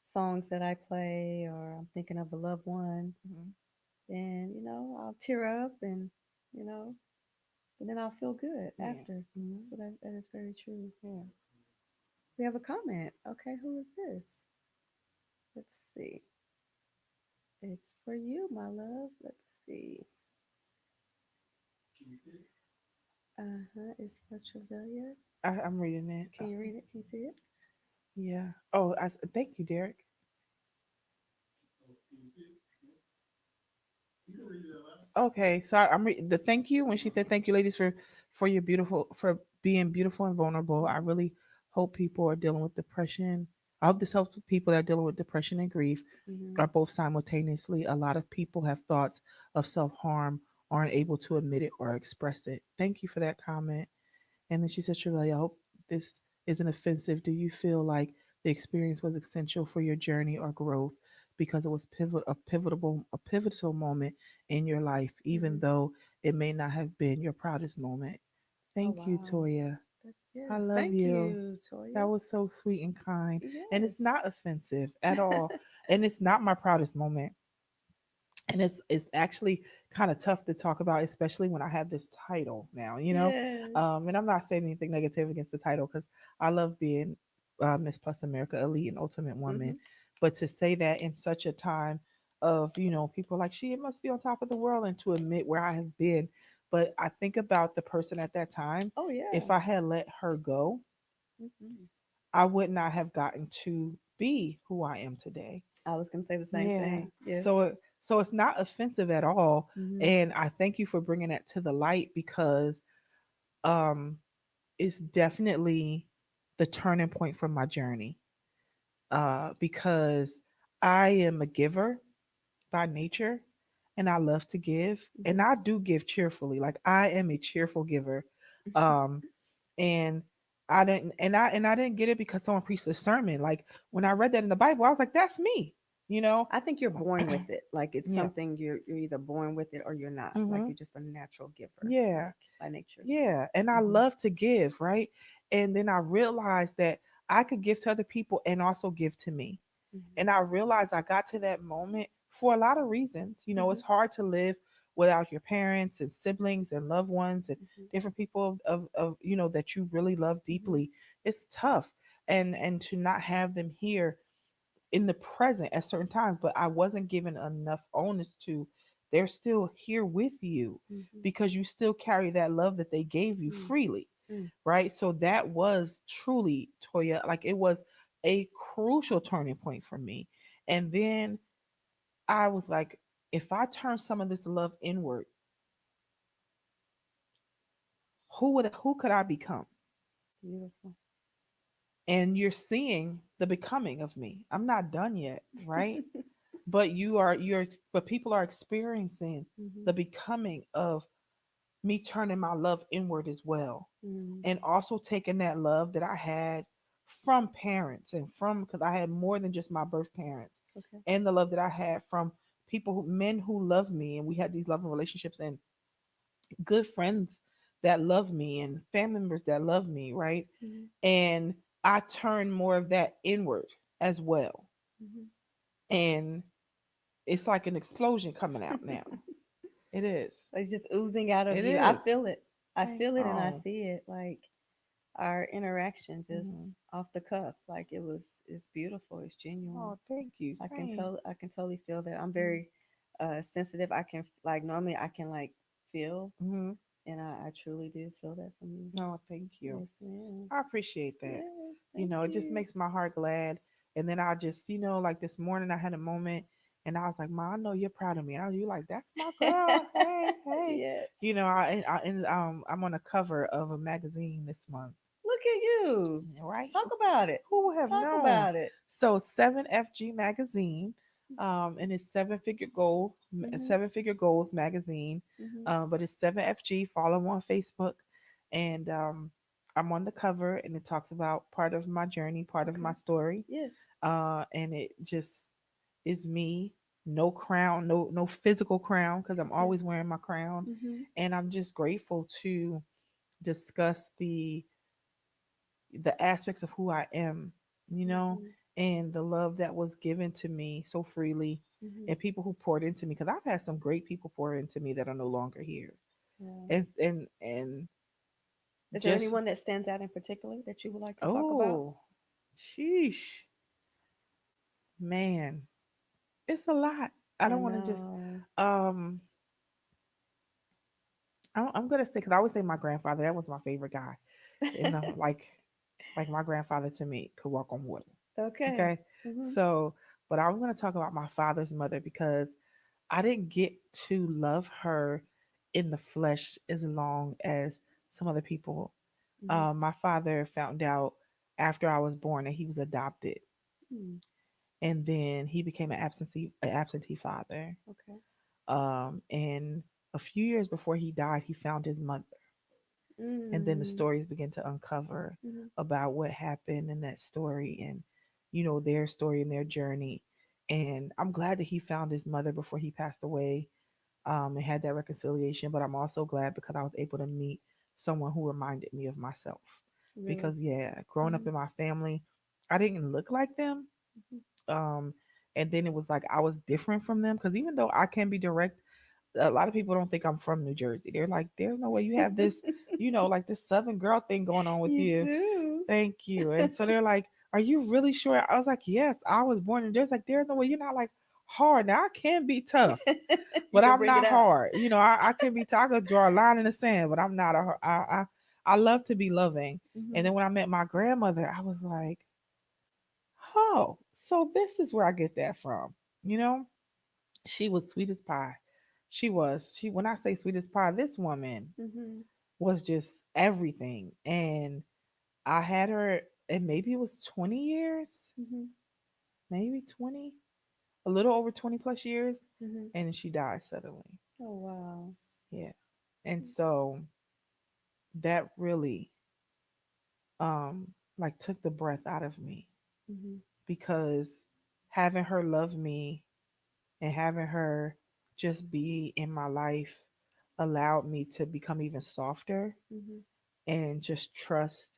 songs that I play, or I'm thinking of a loved one, Mm-hmm. then I'll tear up, you know, and then I'll feel good Yeah. after. Mm-hmm. So that is very true. Yeah. We have a comment. Okay, who is this? Let's see. It's for you, my love. Let's see. It's for Trevilla. I'm reading it. Can you read it? Can you see it? Yeah. Oh, thank you, Derek. Okay, so I'm the thank you when she said thank you, ladies, for your beautiful for being beautiful and vulnerable. I really hope people are dealing with depression. I hope this helps people that are dealing with depression and grief, Mm-hmm. are both simultaneously. A lot of people have thoughts of self harm, aren't able to admit it or express it. Thank you for that comment. And then she said, Shirley, I hope this isn't offensive. Do you feel like the experience was essential for your journey or growth because it was a pivotal moment in your life, even Mm-hmm. though it may not have been your proudest moment? Oh Thank you, wow. Toya. That's I yes. love Thank you. you, Toya. That was so sweet and kind. And it's Yes. not offensive at all. And it's not my proudest moment, and it's actually kind of tough to talk about, especially when I have this title now, Yes. and I'm not saying anything negative against the title because I love being Miss Plus America Elite and Ultimate Mm-hmm. Woman, but to say that in such a time of people like she must be on top of the world, and to admit where I have been. But I think about the person at that time. Oh yeah. If I had let her go, Mm-hmm. I would not have gotten to be who I am today. I was gonna say the same Yeah. thing. Yes. So it's not offensive at all, Mm-hmm. and I thank you for bringing that to the light because um it's definitely the turning point from my journey. Because I am a giver by nature, and I love to give, and Mm-hmm. I do give cheerfully. Like I am a cheerful giver. Um and I didn't get it because someone preached a sermon. Like when I read that in the Bible, I was like, that's me, you know? I think you're born with it. Like it's Yeah. something you're either born with it or you're not. Like Hmm. you're just a natural giver, Yeah. like by nature. Yeah. And I Mm-hmm. love to give, right? And then I realized that I could give to other people and also give to me. Mm-hmm. And I realized I got to that moment for a lot of reasons. Mm-hmm. It's hard to live without your parents and siblings and loved ones and Mm-hmm. different people of that you really love Mm-hmm. deeply. It's tough. And to not have them here in the present at certain times, but I wasn't given enough onus to. They're still here with you Mm-hmm. because you still carry that love that they gave you freely, Mm-hmm. right? So that was truly, Toya, like it was a crucial turning point for me. And then I was like, if I turn some of this love inward, who could I become? Beautiful. And you're seeing the becoming of me. I'm not done yet, right? But but people are experiencing Mm-hmm. the becoming of me turning my love inward as well, Mm-hmm. and also taking that love that I had from parents and from, because I had more than just my birth parents, Okay. and the love that I had from men who loved me, and we had these loving relationships, and good friends that love me, and family members that love me, right? Mm-hmm. And I turned more of that inward as well, Mm-hmm. and it's like an explosion coming out now. It is. It's just oozing out of It you. I is. feel it. I Thank. feel it and I Oh. see it. Like our interaction just Hmm. off the cuff. Like it's beautiful. It's genuine. Oh, thank you. Same. I can totally feel that. I'm Mm-hmm. very sensitive. I can like normally I can like feel Mm-hmm. and I truly do feel that from you. No, thank you. Yes, ma'am. I appreciate that. Yes, thank It just you. makes my heart glad. And then I just, like this morning, I had a moment, and I was like, "Ma, I know you're proud of me." And you like, "That's my girl. Hey, hey." Yes. I'm on a cover of a magazine this month, Look at you. right? Talk about it. Who would have Talk known? about it. So 7FG magazine, and it's Mhm. 7 figure goals magazine, Mhm. but it's 7FG. Follow them on Facebook, and I'm on the cover, and it talks about part of my journey, part of my Okay. story, Yes. and it just is me no crown, no physical crown, because I'm Okay. always wearing my crown. Mhm. And I'm just grateful to discuss the aspects of who I am, you know, Mhm. and the love that was given to me so freely, Mhm. and people who poured into me, because I've had some great people pour into me that are no longer here. Yeah. And Is there just anyone that stands out in particular that you would like to talk about? oh, sheesh, man, it's a lot. I I don't want to just know. um I'm gonna say, because I always say my grandfather, that was my favorite guy. Like my grandfather to me could walk on water. Okay. Okay. Mhm. So, but I'm going to talk about my father's mother, because I didn't get to love her in the flesh as long as some other people. Mhm. My father found out after I was born that he was adopted, Mm. and then he became an absentee father. Okay. And a few years before he died, he found his mother, and then the Mm. stories begin to uncover Mhm. about what happened in that story, and their story and their journey. And I'm glad that he found his mother before he passed away, and had that reconciliation. But I'm also glad because I was able to meet someone who reminded me of myself, Really. because yeah, growing up Mhm. in my family, I didn't look like them. Mhm. um and then it was like I was different from them, because even though I can be direct, a lot of people don't think I'm from New Jersey. They're like, there's no way you have this, like this Southern girl thing going on with You you. do. Thank you. And so they're like, are you really sure? I was like, yes, I was born in Jersey. Like, there's no way you're not like hard. Now I can be tough, You but can I'm bring it not out. hard. I can be tough. I could draw a line in the sand, but I'm not I love to be loving. And Mhm. then when I met my grandmother, I was like, oh, so this is where I get that from. You know, she was sweet as pie. She was. When I say sweet as pie, this woman Mhm. was just everything. And I had her, and maybe it was 20 years, Mhm. maybe 20, a little over 20 plus years. Mhm. And then she died suddenly. Oh wow. Yeah. And so that really, like took the breath out of me, Mhm. because having her love me and having her just be in my life allowed me to become even softer Mhm. and just trust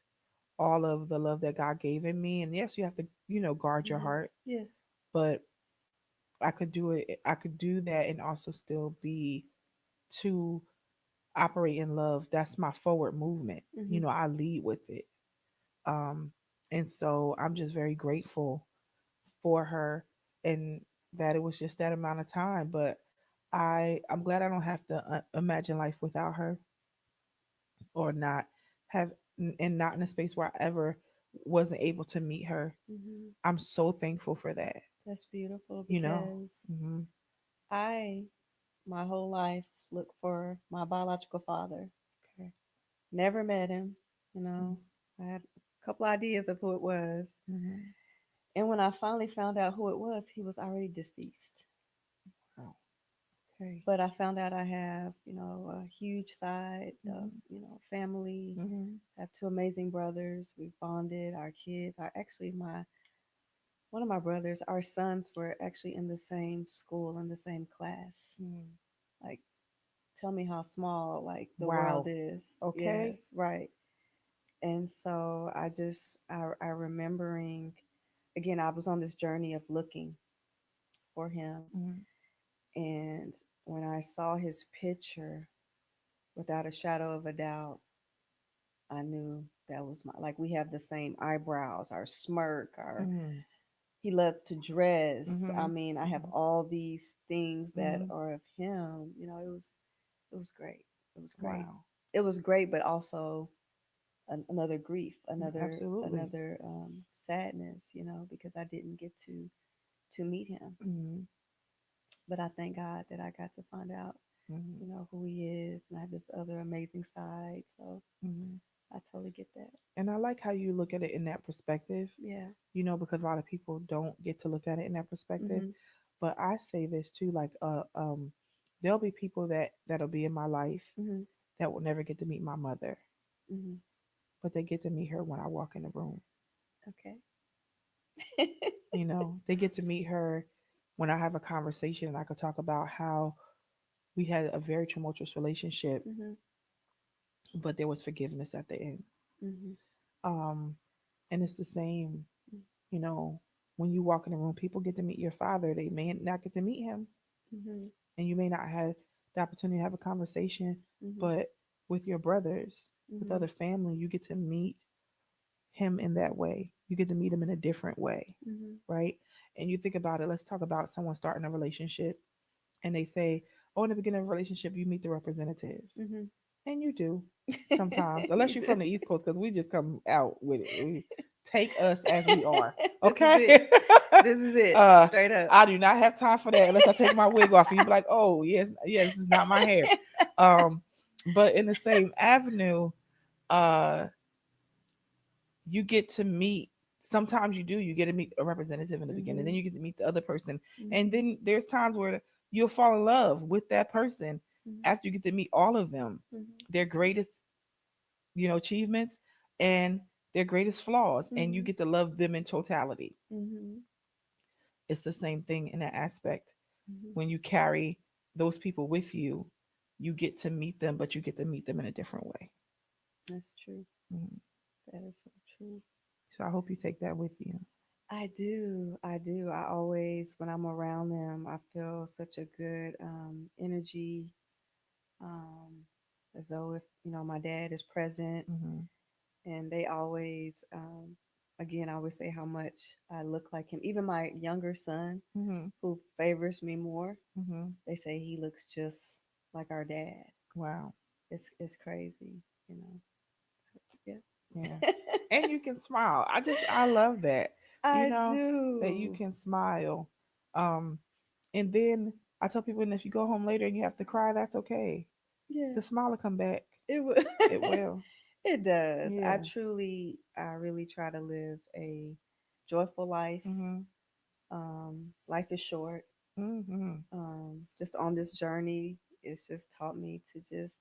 all of the love that God gave in me. And yes, you have to, guard your Mhm. heart, Yes. but I could do it. I could do that and also still be to operate in love. That's my forward movement. Mhm. I lead with it. Um, and so I'm just very grateful for her, and that it was just that amount of time. But I'm glad I don't have to imagine life without her, or not have, and not in a space where I ever wasn't able to meet her. Mhm. I'm so thankful for that. That's beautiful You know. because Hmm. I, my whole life, looked for my biological father. Okay. Never met him. You know, I had a couple ideas of who it was. Mm-hmm. And when I finally found out who it was, he was already deceased. Wow. Okay. But I found out I have, a huge side of, Mm-hmm. family. Mm-hmm. I have two amazing brothers. We've bonded. Our kids are actually one of my brothers, our sons were actually in the same school, in the same class. Mm. Like, tell me how small, like, the world Wow. is. Okay. Yes, right. And so I remembering, again, I was on this journey of looking for him. Mm-hmm. And when I saw his picture, without a shadow of a doubt, I knew that was like, we have the same eyebrows, our smirk, our Mm-hmm. he loved to dress. I Mm-hmm. mean, I have Mm-hmm. all these things that Mm-hmm. are of him. It was great. It was great. Wow. It was great, but also another grief, Absolutely. another sadness. Because I didn't get to meet him. Mm-hmm. But I thank God that I got to find out, Mm-hmm. who he is, and I have this other amazing side. So Mm-hmm. I totally get that. And I like how you look at it in that perspective, Yeah. because a lot of people don't get to look at it in that perspective. Mhm. But I say this too, like, there'll be people that'll be in my life Mhm. that will never get to meet my mother, Mhm. but they get to meet her when I walk in the room. Okay. They get to meet her when I have a conversation and I could talk about how we had a very tumultuous relationship, Mhm. but there was forgiveness at the end. Mhm. Um, and it's the same, you know, when you walk in the room, people get to meet your father. They may not get to meet him, Mhm. and you may not have the opportunity to have a conversation, Mhm. but with your brothers, with Mhm. other family, you get to meet him in that way. You get to meet him in a different way, Mhm. right? And you think about it, let's talk about someone starting a relationship and they say, oh, in the beginning of a relationship, you meet the representative. Mhm. And you do sometimes, unless You you're do. from the East Coast, because we just come out with it. We take us as we are. This is Okay. it. This is it. uh, Straight up. I do not have time for that unless I take my wig off and you be like, oh, yes, yeah, this is not my hair. Um, but in the same avenue, uh, you get to meet, sometimes you do, you get to meet a representative in the beginning, then Mhm. you get to meet the other person. And Mhm. then there's times where you'll fall in love with that person Mhm. after you get to meet all of them, Mhm. their greatest, achievements and their greatest flaws, and you Mhm. get to love them in totality. Mhm. It's the same thing in that aspect. Mhm. When you carry those people with you, you get to meet them, but you get to meet them in a different way. That's true. Mhm. That is so true. So I hope you take that with you. I do. I do. I always, when I'm around them, I feel such a good energy, um, as though if, my dad is present, Hmm. and they always, again, I always say how much I look like him. Even my younger son, Hmm. who favors me more, Hmm. they say he looks just like our dad. Wow. It's crazy, you know. Yeah. Yeah. And you can smile. I love that. You I know, that you do. can smile. Um, and then I tell people, and if you go home later and you have to cry, that's okay. Yeah. The smile will come back. It will. It will. It does. Yeah. I really try to live a joyful life. Mhm. Life is short. Mhm. Just on this journey, it's just taught me to just,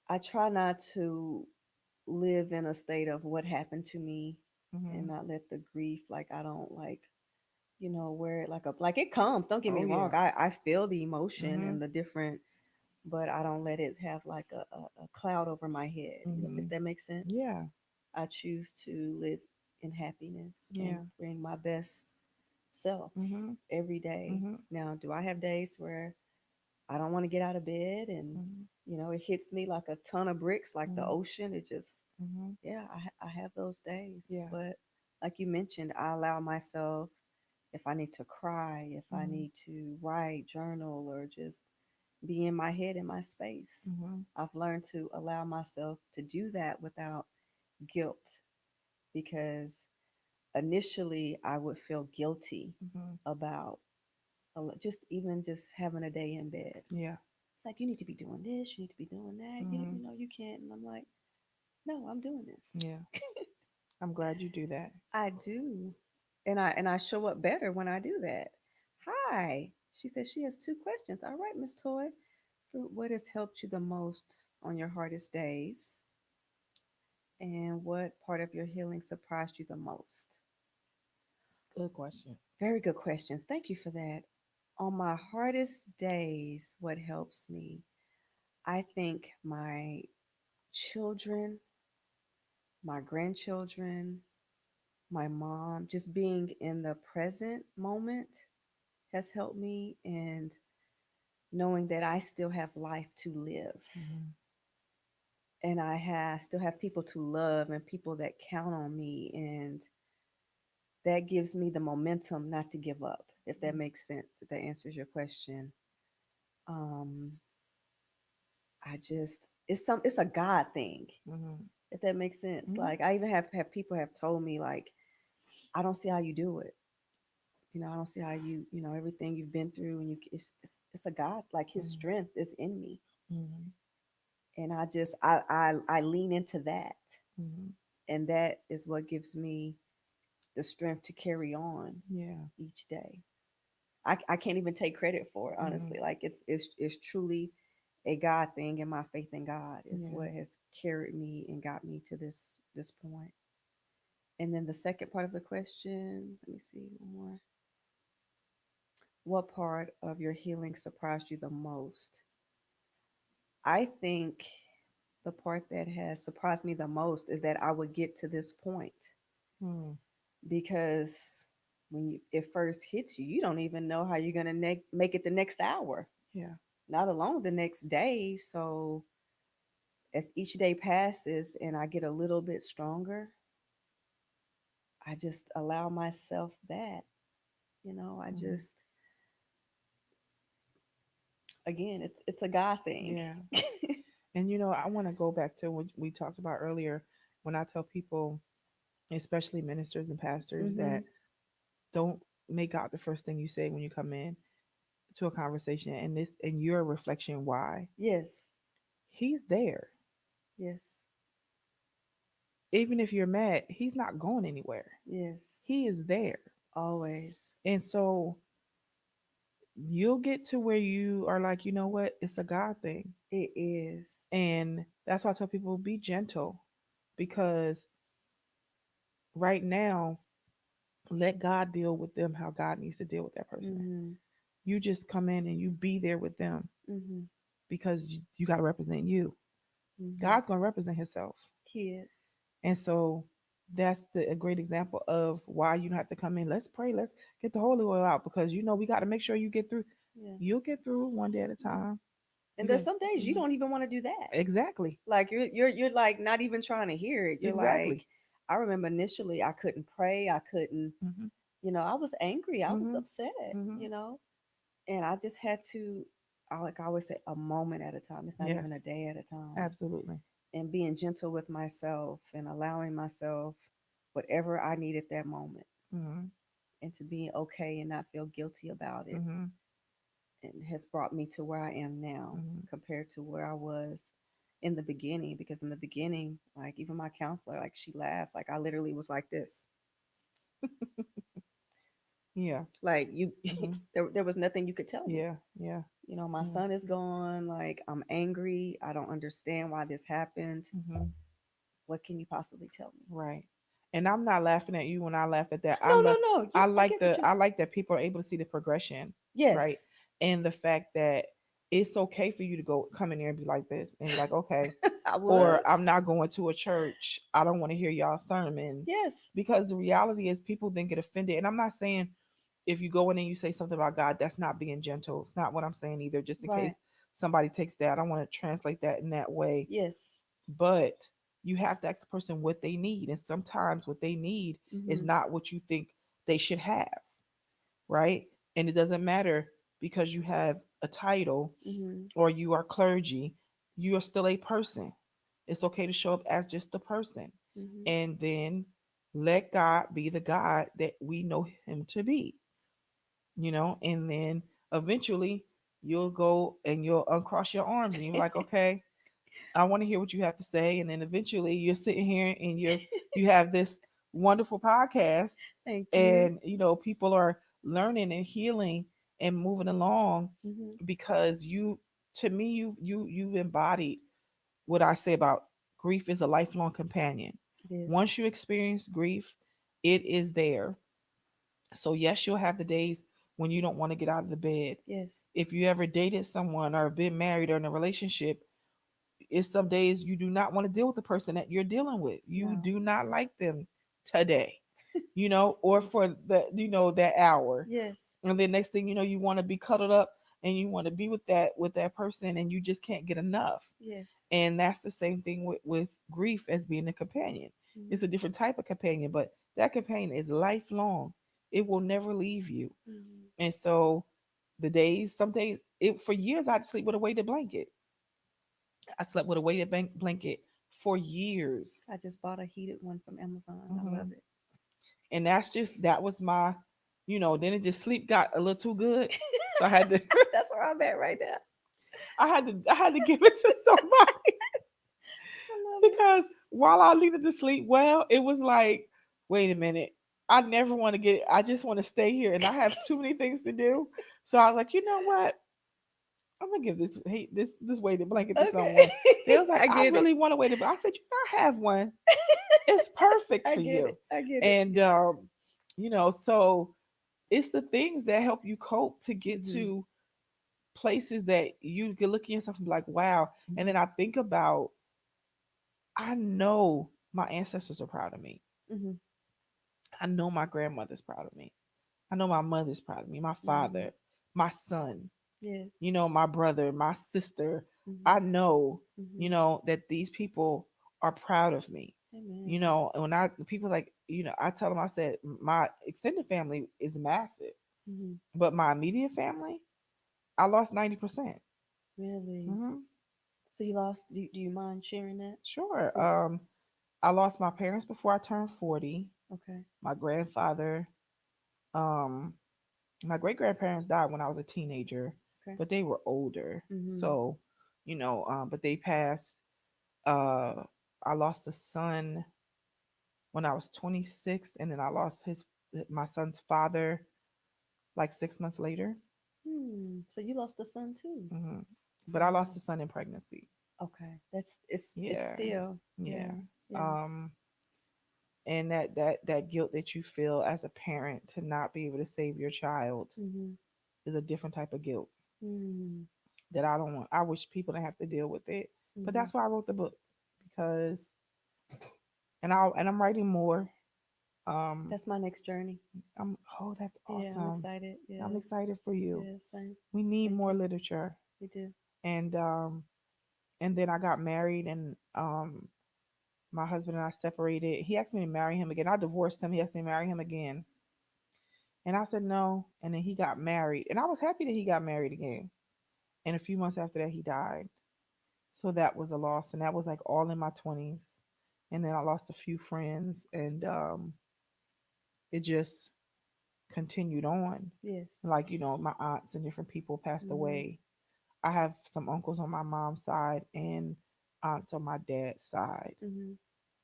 I try not to live in a state of what happened to me, and Mhm. not let the grief, like, I don't like, wear it like a, like, it comes, don't get me Oh wrong. yeah. I feel the emotion Mhm. and the different, but I don't let it have like a cloud over my head, if Mhm. that makes sense. Yeah. I choose to live in happiness and Yeah. bring my best self Mhm. every day. Mhm. Now, do I have days where I don't want to get out of bed, and Mhm. it hits me like a ton of bricks, like the Mhm. ocean? It just, Mhm. yeah, I have those days. Yeah. But like you mentioned, I allow myself, if I need to cry, if I Mhm. need to write, journal, or just be in my head, in my space. Mhm. I've learned to allow myself to do that without guilt, because initially I would feel guilty Mhm. about just even just having a day in bed. Yeah. It's like, you need to be doing this, you need to be doing that. Mhm. You can't. And I'm like, no, I'm doing this. Yeah. I'm glad you do that. I do, and I show up better when I do that. Hi, she says she has two questions. All right, Miss Toy, what has helped you the most on your hardest days, and what part of your healing surprised you the most? Good question. Very good questions. Thank you for that. On my hardest days, what helps me? I think my children, my grandchildren, my mom, just being in the present moment has helped me, and knowing that I still have life to live, Mhm. and still have people to love and people that count on me, and that gives me the momentum not to give up, if that makes sense, if that answers your question. Um, it's a God thing, Mhm. if that makes sense. Mhm. Like, I even have people have told me, like, I don't see how you do it. I don't see how everything you've been through, and it's a God, like his Mhm. strength is in me. Mhm. And I lean into that, Mhm. and that is what gives me the strength to carry on Yeah. each day. I can't even take credit for it, Mhm. honestly. Like, it's truly a God thing, and my faith in God is Yeah. what has carried me and got me to this point. And then the second part of the question, let me see one more. what part of your healing surprised you the most? I think the part that has surprised me the most is that I would get to this point, Mm. because when it first hits you, you don't even know how you're going to make it the next hour, Yeah. not alone the next day. So as each day passes and I get a little bit stronger, I just allow myself that, I Mhm. just, again, it's a God thing. Yeah. And I want to go back to what we talked about earlier when I tell people, especially ministers and pastors, Hmm. that don't make God the first thing you say when you come in to a conversation, and your reflection why. Yes. He's there. Yes. Even if you're mad, he's not going anywhere. Yes. He is there. Always. And so you'll get to where you are like, you know what? It's a God thing. It is. And that's why I tell people be gentle, because right now, let God deal with them how God needs to deal with that person. Hmm. You just come in and you be there with them, Hmm. because you got to represent you. Hmm. God's going to represent himself. He is. And so that's a great example of why you don't have to come in. Let's pray. Let's get the holy oil out, because we got to make sure you get through. Yeah. You'll get through one day at a Yeah. time. And You there's can some days you mhm. don't even want to do that. Exactly. Like you're like not even trying to hear it. You're Exactly. like, I remember initially I couldn't pray. I couldn't, Hmm. I was angry. I was Hmm. upset, Hmm. and I just had to, like I always say, a moment at a time. It's not even Yes, a day at a time. absolutely. And being gentle with myself and allowing myself whatever I need at that moment, Hmm. and to be okay and not feel guilty about it, Hmm. and has brought me to where I am now Hmm. compared to where I was in the beginning. Because in the beginning, like even my counselor, like she laughs, like I literally was like this, Yeah. like you, Hmm. there was nothing you could tell me. Yeah. Yeah. My Yeah. son is gone. Like I'm angry. I don't understand why this happened. Hmm. What can you possibly tell me? Right. And I'm not laughing at you when I laugh at that. I No, no, love. no. I I like get what the. you. I like that people are able to see the progression, right? Yes, And the fact that it's okay for you to go come in there and be like this, and you're like, okay, I or was. I'm not going to a church. I don't want to hear y'all sermon, Yes. because the reality is people then get offended. And I'm not saying if you go in and you say something about God, that's not being gentle. It's not what I'm saying either. Just in Right. case somebody takes that, I don't want to translate that in that way. Yes. But you have to ask the person what they need, and sometimes what they need is Mhm. not what you think they should have, right? And it doesn't matter because you have a title Mhm. or you are clergy, you are still a person. It's okay to show up as just a person, Mhm. and then let God be the God that we know him to be, and then eventually you'll go and you'll uncross your arms and you're like, okay, I want to hear what you have to say. And then eventually you're sitting here and you have this wonderful podcast, Thank you. and people are learning and healing and moving along, Mhm. because to me, you've embodied what I say about grief is a lifelong companion. It is. Once you experience grief, it is there. So yes, you'll have the days when you don't want to get out of the bed. Yes. If you ever dated someone or been married or in a relationship, it's some days you do not want to deal with the person that you're dealing with. You No. do not like them today, or for that hour. Yes. And then next thing you know, you want to be cuddled up and you want to be with that person, and you just can't get enough. Yes. And that's the same thing with grief as being a companion. It's a Mhm. different type of companion, but that companion is lifelong. It will never leave you. Mhm. And so some days, for years, I'd sleep with a weighted blanket. I slept with a weighted blanket for years. I just bought a heated one from Amazon. I Hmm. love it. And that was my, then it just sleep got a little too good. So I had to, That's where I'm at right now. I had to give it to somebody, I love it. because while I needed to sleep well, it was like, wait a minute. I never want to I just want to stay here, and I have too many things to do. So I was like, you know what? I'm gonna give this weighted blanket to Okay. someone. They was like, I I get it. really want a weighted blanket. I said, I have one. It's perfect I for get you. it. I get it. And so it's the things that help you cope to get Mhm. to places that you can look at yourself and be like, wow. And then I think about, I know my ancestors are proud of me. Mhm. I know my grandmother's proud of me. I know my mother's proud of me, my Mhm. father, my son, Yes. my brother, my sister. I Mhm. know, Mhm. that these people are proud of me. Amen. And when people like, I tell them, I said, my extended family is massive, Mhm. but my immediate family, I lost 90%. Really. Hmm. So you lost. Do you mind sharing that? Sure. Who? I lost my parents before I turned 40. Okay. My grandfather, um, my great grandparents died when I was a teenager, Okay. but they were older. Mhm. So, but they passed. Uh, I lost a son when I was 26, and then I lost my son's father like 6 months later. Hmm. So you lost a son too. Hmm. But I lost Wow. a son in pregnancy. Okay. It's Yeah, still, yeah. yeah, yeah. Um, and that guilt that you feel as a parent to not be able to save your child Mhm. is a different type of guilt Mhm. that I don't want. I wish people didn't have to deal with it. But Mhm. that's why I wrote the book, because I'm writing more. Um That's my next journey. oh, that's Yeah, I'm awesome. excited. I'm Yes. excited for you. Yes. Same. We need Thank more you. literature. We do. And then I got married, and my husband and I separated. He asked me to marry him again. I divorced him. He asked me to marry him again. And I said no. And then he got married. And I was happy that he got married again. And a few months after that, he died. So that was a loss. And that was like all in my 20s. And then I lost a few friends. And it just continued on. Yes. Like, my aunts and different people passed Mhm. away. I have some uncles on my mom's side and aunts on my dad's side. Mhm.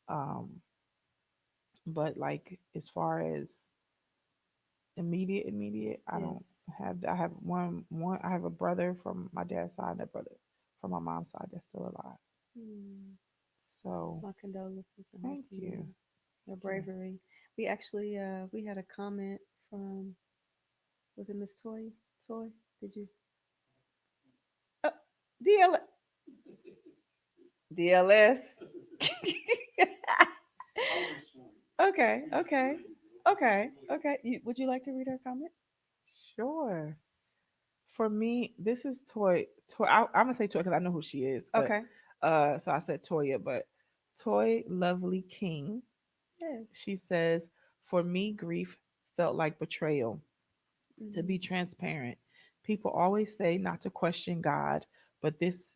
Um, but like, as far as immediate, I don't Yes. have that. I have I have a brother from my dad's side and a brother from my mom's side that's still alive. Hmm. So My condolences and hope thank to you. you. Your Thank you. bravery. We actually we had a comment from, was it Miss Toy? Toy? Did you? Oh, DL DLS. Okay, okay, okay, okay. Would you like to read her comment? Sure. For me, this is Toy. Toy. I'm gonna say Toy because I know who she is, but Okay. so I said Toya, but Toy Lovely King. She Yes. says, "For me, grief felt like betrayal. To Hmm. be transparent, people always say not to question God, but this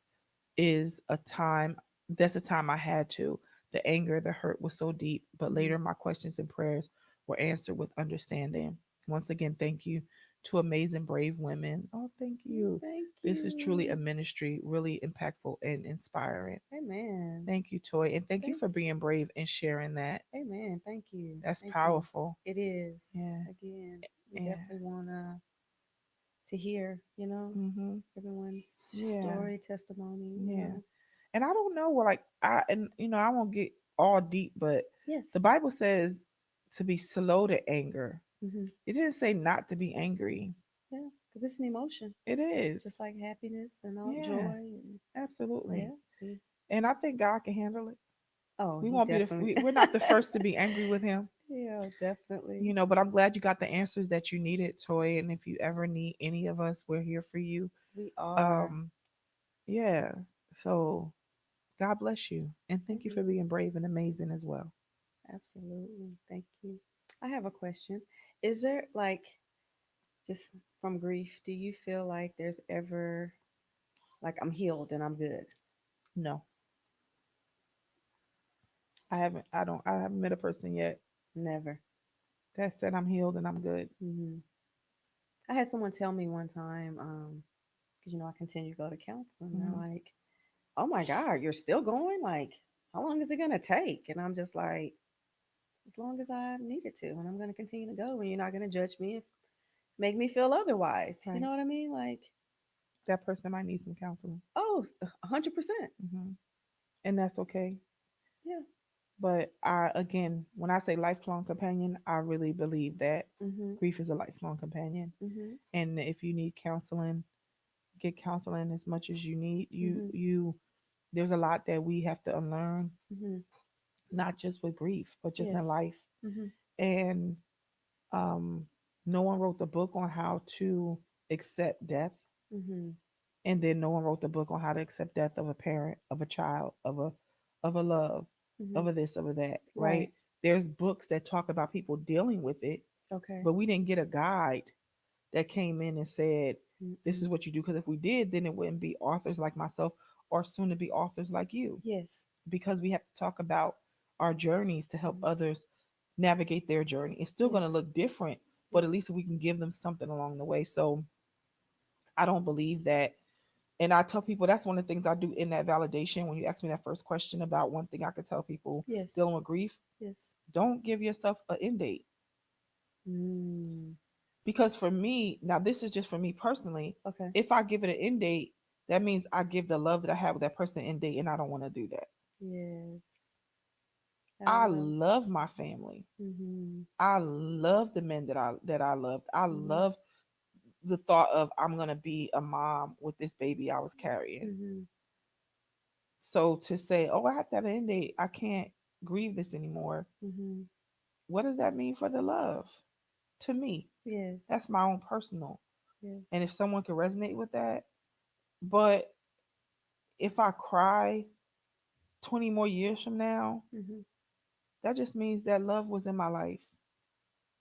is a time that's a time I had to. The anger, the hurt was so deep, but Hmm. later my questions and prayers were answered with understanding. Once again, thank you to amazing brave women. Oh, thank you. Thank This is truly a you. ministry, really impactful and inspiring. Amen. Thank you, Toy, and thank you Thank for being brave and sharing that. Amen. Thank you. That's Thank you. powerful. It is. Yeah. Again, we Yeah. definitely want to hear, Mhm. everyone's Yeah. story, testimony. Yeah. And I don't know what, like, I won't get all deep, but the Yes. Bible says to be slow to anger. Hmm. It didn't say not to be angry. Yeah, because it's an emotion, It just is. like happiness and all Yeah, joy. And absolutely. yeah. we- And I think God can handle it. Oh, We he won't be definitely. we're not the first to be angry with him, Yeah, definitely. but I'm glad you got the answers that you needed, Toy. And if you ever need any of us, we're here for you. We are. Um, yeah. So God bless you. And thank you for Amen. being brave and amazing as well. Absolutely. Thank you. I have a question. Is there like, just from grief, do you feel like there's ever like I'm healed and I'm good? No, I haven't met a person yet Never. that said I'm healed and I'm good. Hmm. I had someone tell me one time, because I continue to go to counseling, and Hmm. they're like, "Oh my God, you're still going? Like, how long is it gonna take?" And I'm just like, "As long as I need it to, and I'm gonna continue to go, and you're not gonna judge me, make me feel otherwise." You Right. know what I mean? Like, That person might need some counseling. oh, 100%. Hmm. And that's okay. Yeah, But I, again, when I say lifelong companion, I really believe that Mhm. grief is a lifelong companion. Mhm. And if you need counseling, get counseling as much as you need. Mhm. There's a lot that we have to unlearn, Mhm. not just with grief, but just in Yes. life. Mhm. And um, no one wrote the book on how to accept death, Mhm. and then no one wrote the book on how to accept death of a parent, of a child, of a love, of Mhm. a this, of a that, right? Right. There's books that talk about people dealing with it, Okay. but we didn't get a guide that came in and said, this is Mm-mm. what you do. Because if we did, then it wouldn't be authors like myself or soon to be authors like you. Yes. Because we have to talk about our journeys to help Mhm. others navigate their journey. It's still going to Yes. look different, but at Yes. least we can give them something along the way. So I don't believe that. And I tell people that's one of the things I do in that validation. When you ask me that first question about one thing I could tell people Yes. dealing with grief, Yes. don't give yourself an end date. Mm. Because for me, now this is just for me personally, Okay. if I give it an end date, that means I give the love that I have with that person an end date, and I don't want to do that. Yes. I I love. love my family. Mhm. I love the men that I loved. I Mhm. love the thought of I'm gonna be a mom with this baby I was carrying. Mhm. So to say, oh, I have to have an end date, I can't grieve this anymore. Mhm. What does that mean for the love? To me, Yes. that's my own personal. And Yes. if someone can resonate with that, but if I cry 20 more years from now, Mhm. that just means that love was in my life.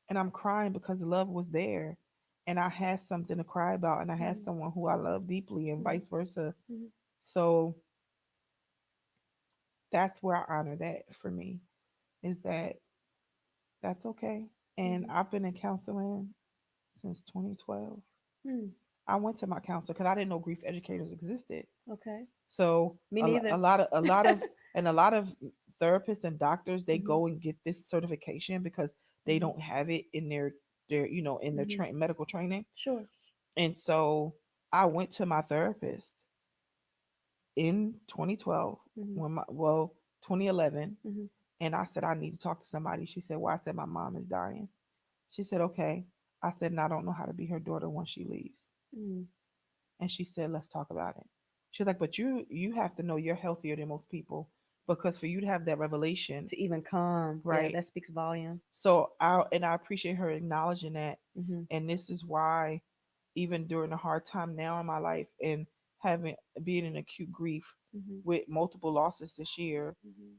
And I'm crying because love was there. And I had something to cry about, and I had Mhm. someone who I love deeply, and Mhm. vice versa. Mhm. So that's where I honor that for me, is that that's okay. And Mhm. I've been in counseling since 2012. Hmm. I went to my counselor because I didn't know grief educators existed. Okay. So Me a neither. lot of a lot of therapists and doctors, they Mhm. go and get this certification because they Mhm. don't have it in their in their Mhm. medical training. Sure. And so I went to my therapist in 2012, Mhm. when my well 2011, Mhm. and I said I need to talk to somebody. She said, well, I said my mom is dying. She said, okay. I said, and I don't know how to be her daughter once she leaves. Mhm. And she said, let's talk about it. She was like, but you have to know you're healthier than most people, because for you to have that revelation, To even come, yeah, right? that speaks volume. So I appreciate her acknowledging that. Mhm. And this is why, even during a hard time now in my life, and having being in acute grief Mhm. with multiple losses this year, Mhm.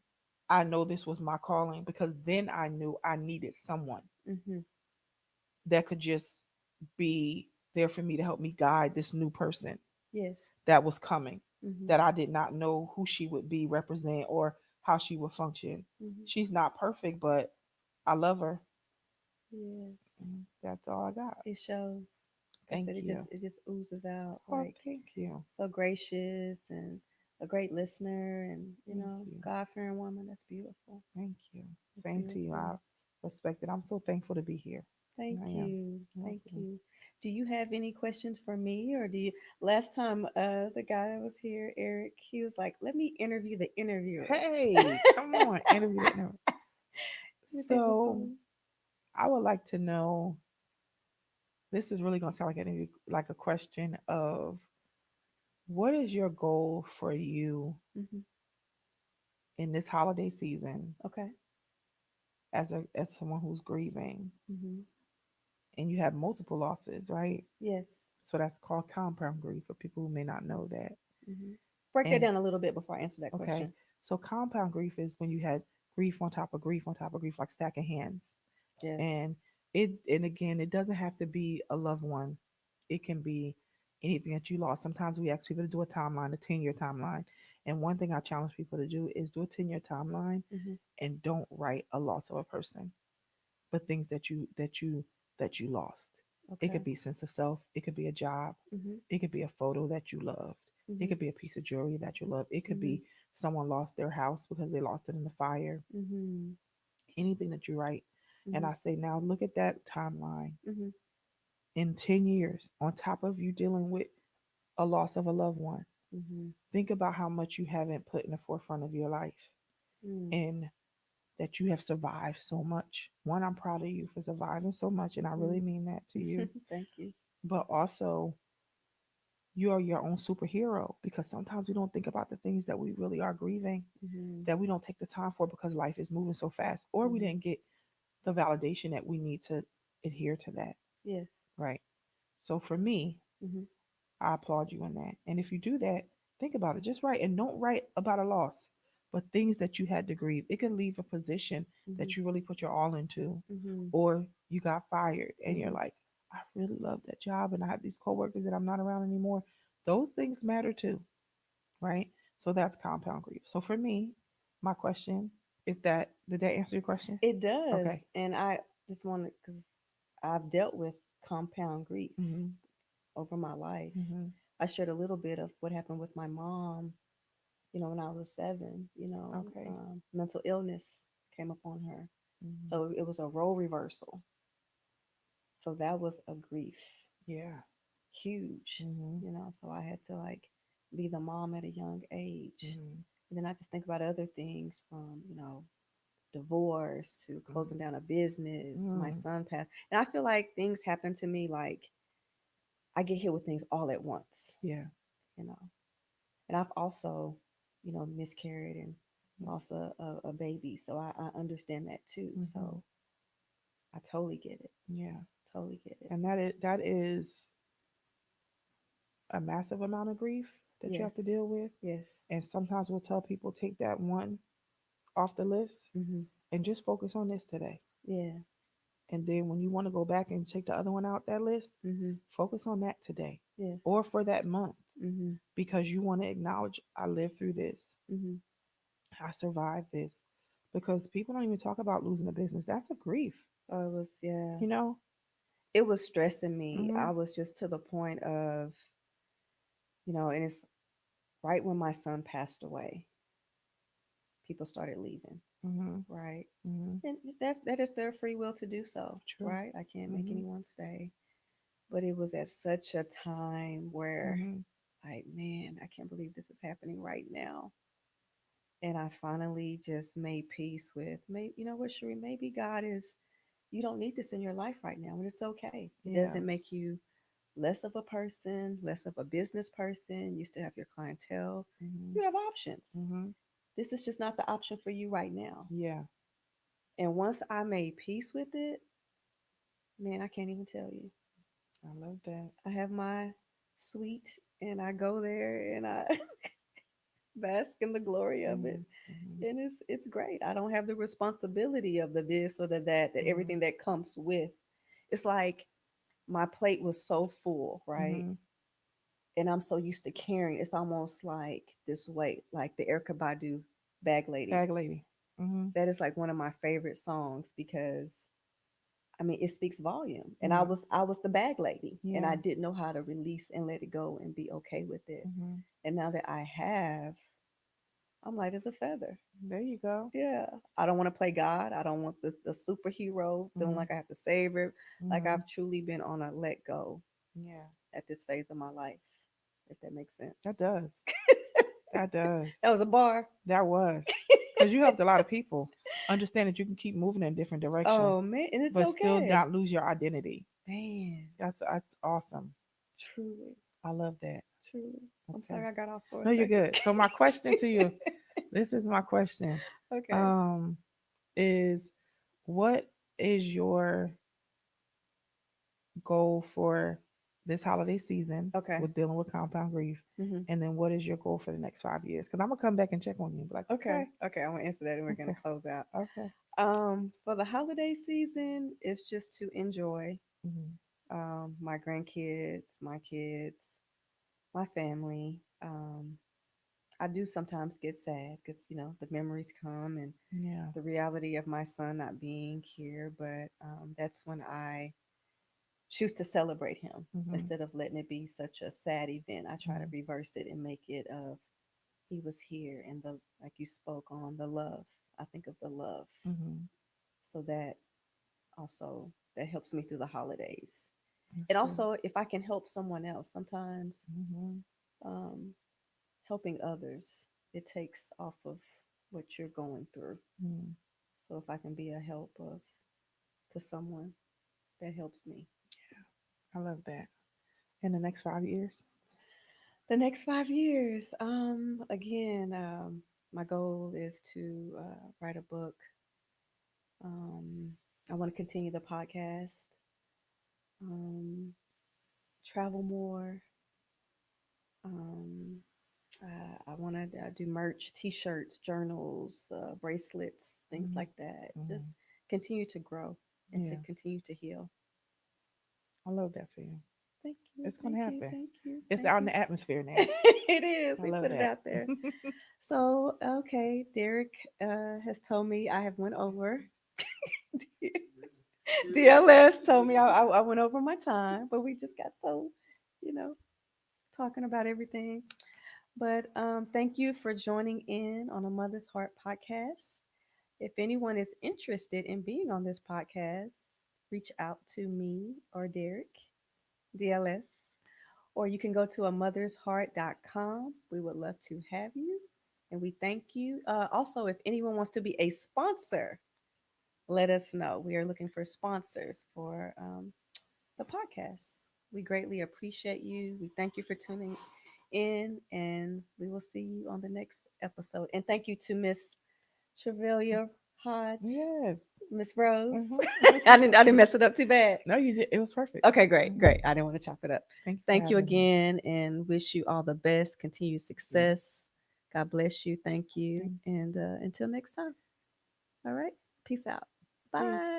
I know this was my calling, because then I knew I needed someone Mhm. that could just be there for me to help me guide this new person Yes. that was coming, Mhm. that I did not know who she would be, represent, or how she would function. Mhm. She's not perfect, but I love her. Yes. That's all I got. It shows. Like I Thank said, you. it just oozes out Oh, like thank you. so gracious and a great listener and Thank you. God fearing woman. That's beautiful. Thank you. That's Same to you. beautiful. I respect it. I'm so thankful to be here. Thank I am. you. Thank Welcome. you. Do you have any questions for me or do you last time the guy that was here, Eric, he was like, let me interview the interviewer. Hey, come on, interview that number. Isn't that just So funny? I would like to know. This is really gonna sound like an interview, like a question of what is your goal for you Hmm. in this holiday season, Okay. as someone who's grieving, Hmm. and you have multiple losses, right? Yes. So that's called compound grief for people who may not know that. Hmm. Break that And down a little bit before I answer that okay, question. so compound grief is when you had grief on top of grief on top of grief, like stacking hands. Yes. And and again, it doesn't have to be a loved one. It can be anything that you lost. Sometimes we ask people to do a timeline, a 10-year timeline. And one thing I challenge people to do is do a 10-year timeline, Hmm. and don't write a loss of a person, but things that you lost. It could Okay. be sense of self, it could be a job, Hmm. it could be a photo that you loved, it Hmm. could be a piece of jewelry that you love, it could Hmm. be someone lost their house because they lost it in the fire. Hmm. Anything that you write. And Hmm. I say, now look at that timeline Hmm. in 10 years, on top of you dealing with a loss of a loved one. Hmm. Think about how much you haven't put in the forefront of your life. Hmm. And that you have survived so much. One, I'm proud of you for surviving so much, and I really Mm. mean that to you. Thank you. But also, you are your own superhero because sometimes we don't think about the things that we really are grieving, Hmm. that we don't take the time for because life is moving so fast, or we Hmm. didn't get the validation that we need to adhere to that. Yes. Right. So for me, Hmm. I applaud you in that. And if you do that, think about it. Just write and don't write about a loss, but things that you had to grieve. It could leave a position Hmm. that you really put your all into, Hmm. or you got fired and you're Hmm. like, I really love that job and I have these coworkers that I'm not around anymore. Those things matter too, right? So that's compound grief. So for me, my question, if that did that answer your question? It does. Okay. And I just want to, because I've dealt with compound grief Mm-hmm. over my life. Mm-hmm. I shared a little bit of what happened with my mom, when I was 7, Okay. mental illness came upon her. Mm-hmm. So it was a role reversal. So that was a grief, Yeah. huge, Mm-hmm. So I had to like be the mom at a young age. Mm-hmm. And then I just think about other things from, divorce to closing Mm-hmm. down a business. My Mm. son passed. And I feel like things happen to me like I get hit with things all at once, Yeah. you know. And I've also, miscarried and lost a baby. So I understand that too. Mm-hmm. So I totally get it. Yeah. Totally get it. And that is a massive amount of grief that you have to Yes. deal with. Yes. And sometimes we'll tell people take that one off the list Hmm. and just focus on this today. Yeah. And then when you want to go back and take the other one out that list, Hmm. focus on that today Yes. or for that month Hmm. because you want to acknowledge I lived through this. Hmm. I survived this. Because people don't even talk about losing a business. That's a grief, Oh, it was, yeah. you know? It was stressing me. Mm-hmm. I was just to the point of, and it's right when my son passed away, people started leaving, Mm-hmm. right? Mm-hmm. And that is their free will to do so, True. right? I can't make Mm-hmm. anyone stay. But it was at such a time where, Mm-hmm. like, man, I can't believe this is happening right now. And I finally just made peace with, maybe, you know what, Sheree, maybe God is, you don't need this in your life right now, and it's okay. It Yeah. doesn't make you less of a person, less of a business person. You still have your clientele. Mm-hmm. You have options. Mm-hmm. This is just not the option for you right now. Yeah. And once I made peace with it, man, I can't even tell you. I love that. I have my suite and I go there and I bask in the glory of it. Mm-hmm. Mm-hmm. And it's great. I don't have the responsibility of the this or the that, the Mm-hmm. everything that comes with. It's like my plate was so full, right? Mm-hmm. And I'm so used to carrying. It's almost like this weight, like the Erica Badu Bag Lady. Bag lady. Mm-hmm. That is like one of my favorite songs because I mean it speaks volume. And I Yeah. was I was the bag lady and Yeah. I didn't know how to release and let it go and be okay with it. Mm-hmm. And now that I have, I'm light as a feather. There you go. Yeah. I don't want to play God. I don't want the superhero feeling Mm-hmm. like I have to save it. Like Mm-hmm. I've truly been on a let go Yeah. at this phase of my life, if that makes That sense. does. That does. That was a bar. That was. Because you helped a lot of people understand that you can keep moving in a different direction, Oh man, and it's but still okay. not lose your identity. Man, That's awesome. truly, I love that. truly. I'm Okay. sorry I got off for a No, you're second. good. So my question to you, this is my question. Okay. Um, is what is your goal for this holiday season Okay. with dealing with compound grief? Hmm. And then what is your goal for the next 5 years? Because I'm gonna come back and check on you and be like, Okay. okay, Okay. I'm gonna answer that, and we're gonna okay, close out. okay. For the holiday season, it's just to enjoy Mm-hmm. my grandkids, my kids, my family. I do sometimes get sad because the memories come and Yeah. the reality of my son not being here, but that's when I choose to celebrate him Mm-hmm. instead of letting it be such a sad event. I try to Mm-hmm. reverse it and make it of he was here and the like you spoke on the love. I think of the love. Mm-hmm. So that also that helps me through the holidays. That's And good. also if I can help someone else, sometimes Mm-hmm. um, helping others, it takes off of what you're going through. Mm-hmm. So if I can be a help of to someone, that helps me. I love that. In the next 5 years. The next 5 years, again, my goal is to write a book. I want to continue the podcast, um, travel more. Um, I want to do merch, T-shirts, journals, bracelets, things Hmm. like that. Hmm. Just continue to grow and to Yeah, continue to heal. I love that for you. Thank you, It's gonna thank you, happen. thank you, It's thank out in you. the atmosphere now. It is. I We love put it that. out there. So, okay, Derek has told me I have went over. DLS told me I went over my time, but we just got so, you know, talking about everything. But thank you for joining in on a Mother's Heart podcast. If anyone is interested in being on this podcast, reach out to me or Derek, DLS, or you can go to amothersheart.com. We would love to have you, and we thank you. Also, if anyone wants to be a sponsor, let us know. We are looking for sponsors for the podcast. We greatly appreciate you. We thank you for tuning in, and we will see you on the next episode. And thank you to Miss Trevilla Hodge, Yes. Miss Rose. Hmm. I didn't mess it up too bad. No, you did. It was perfect. Okay, great, Hmm. great. I didn't want to chop it up. Thank you for Thank you having me. again, and wish you all the best, continued success. God bless you. Thank you, Thank and until next time. All right, peace out. Peace. Bye.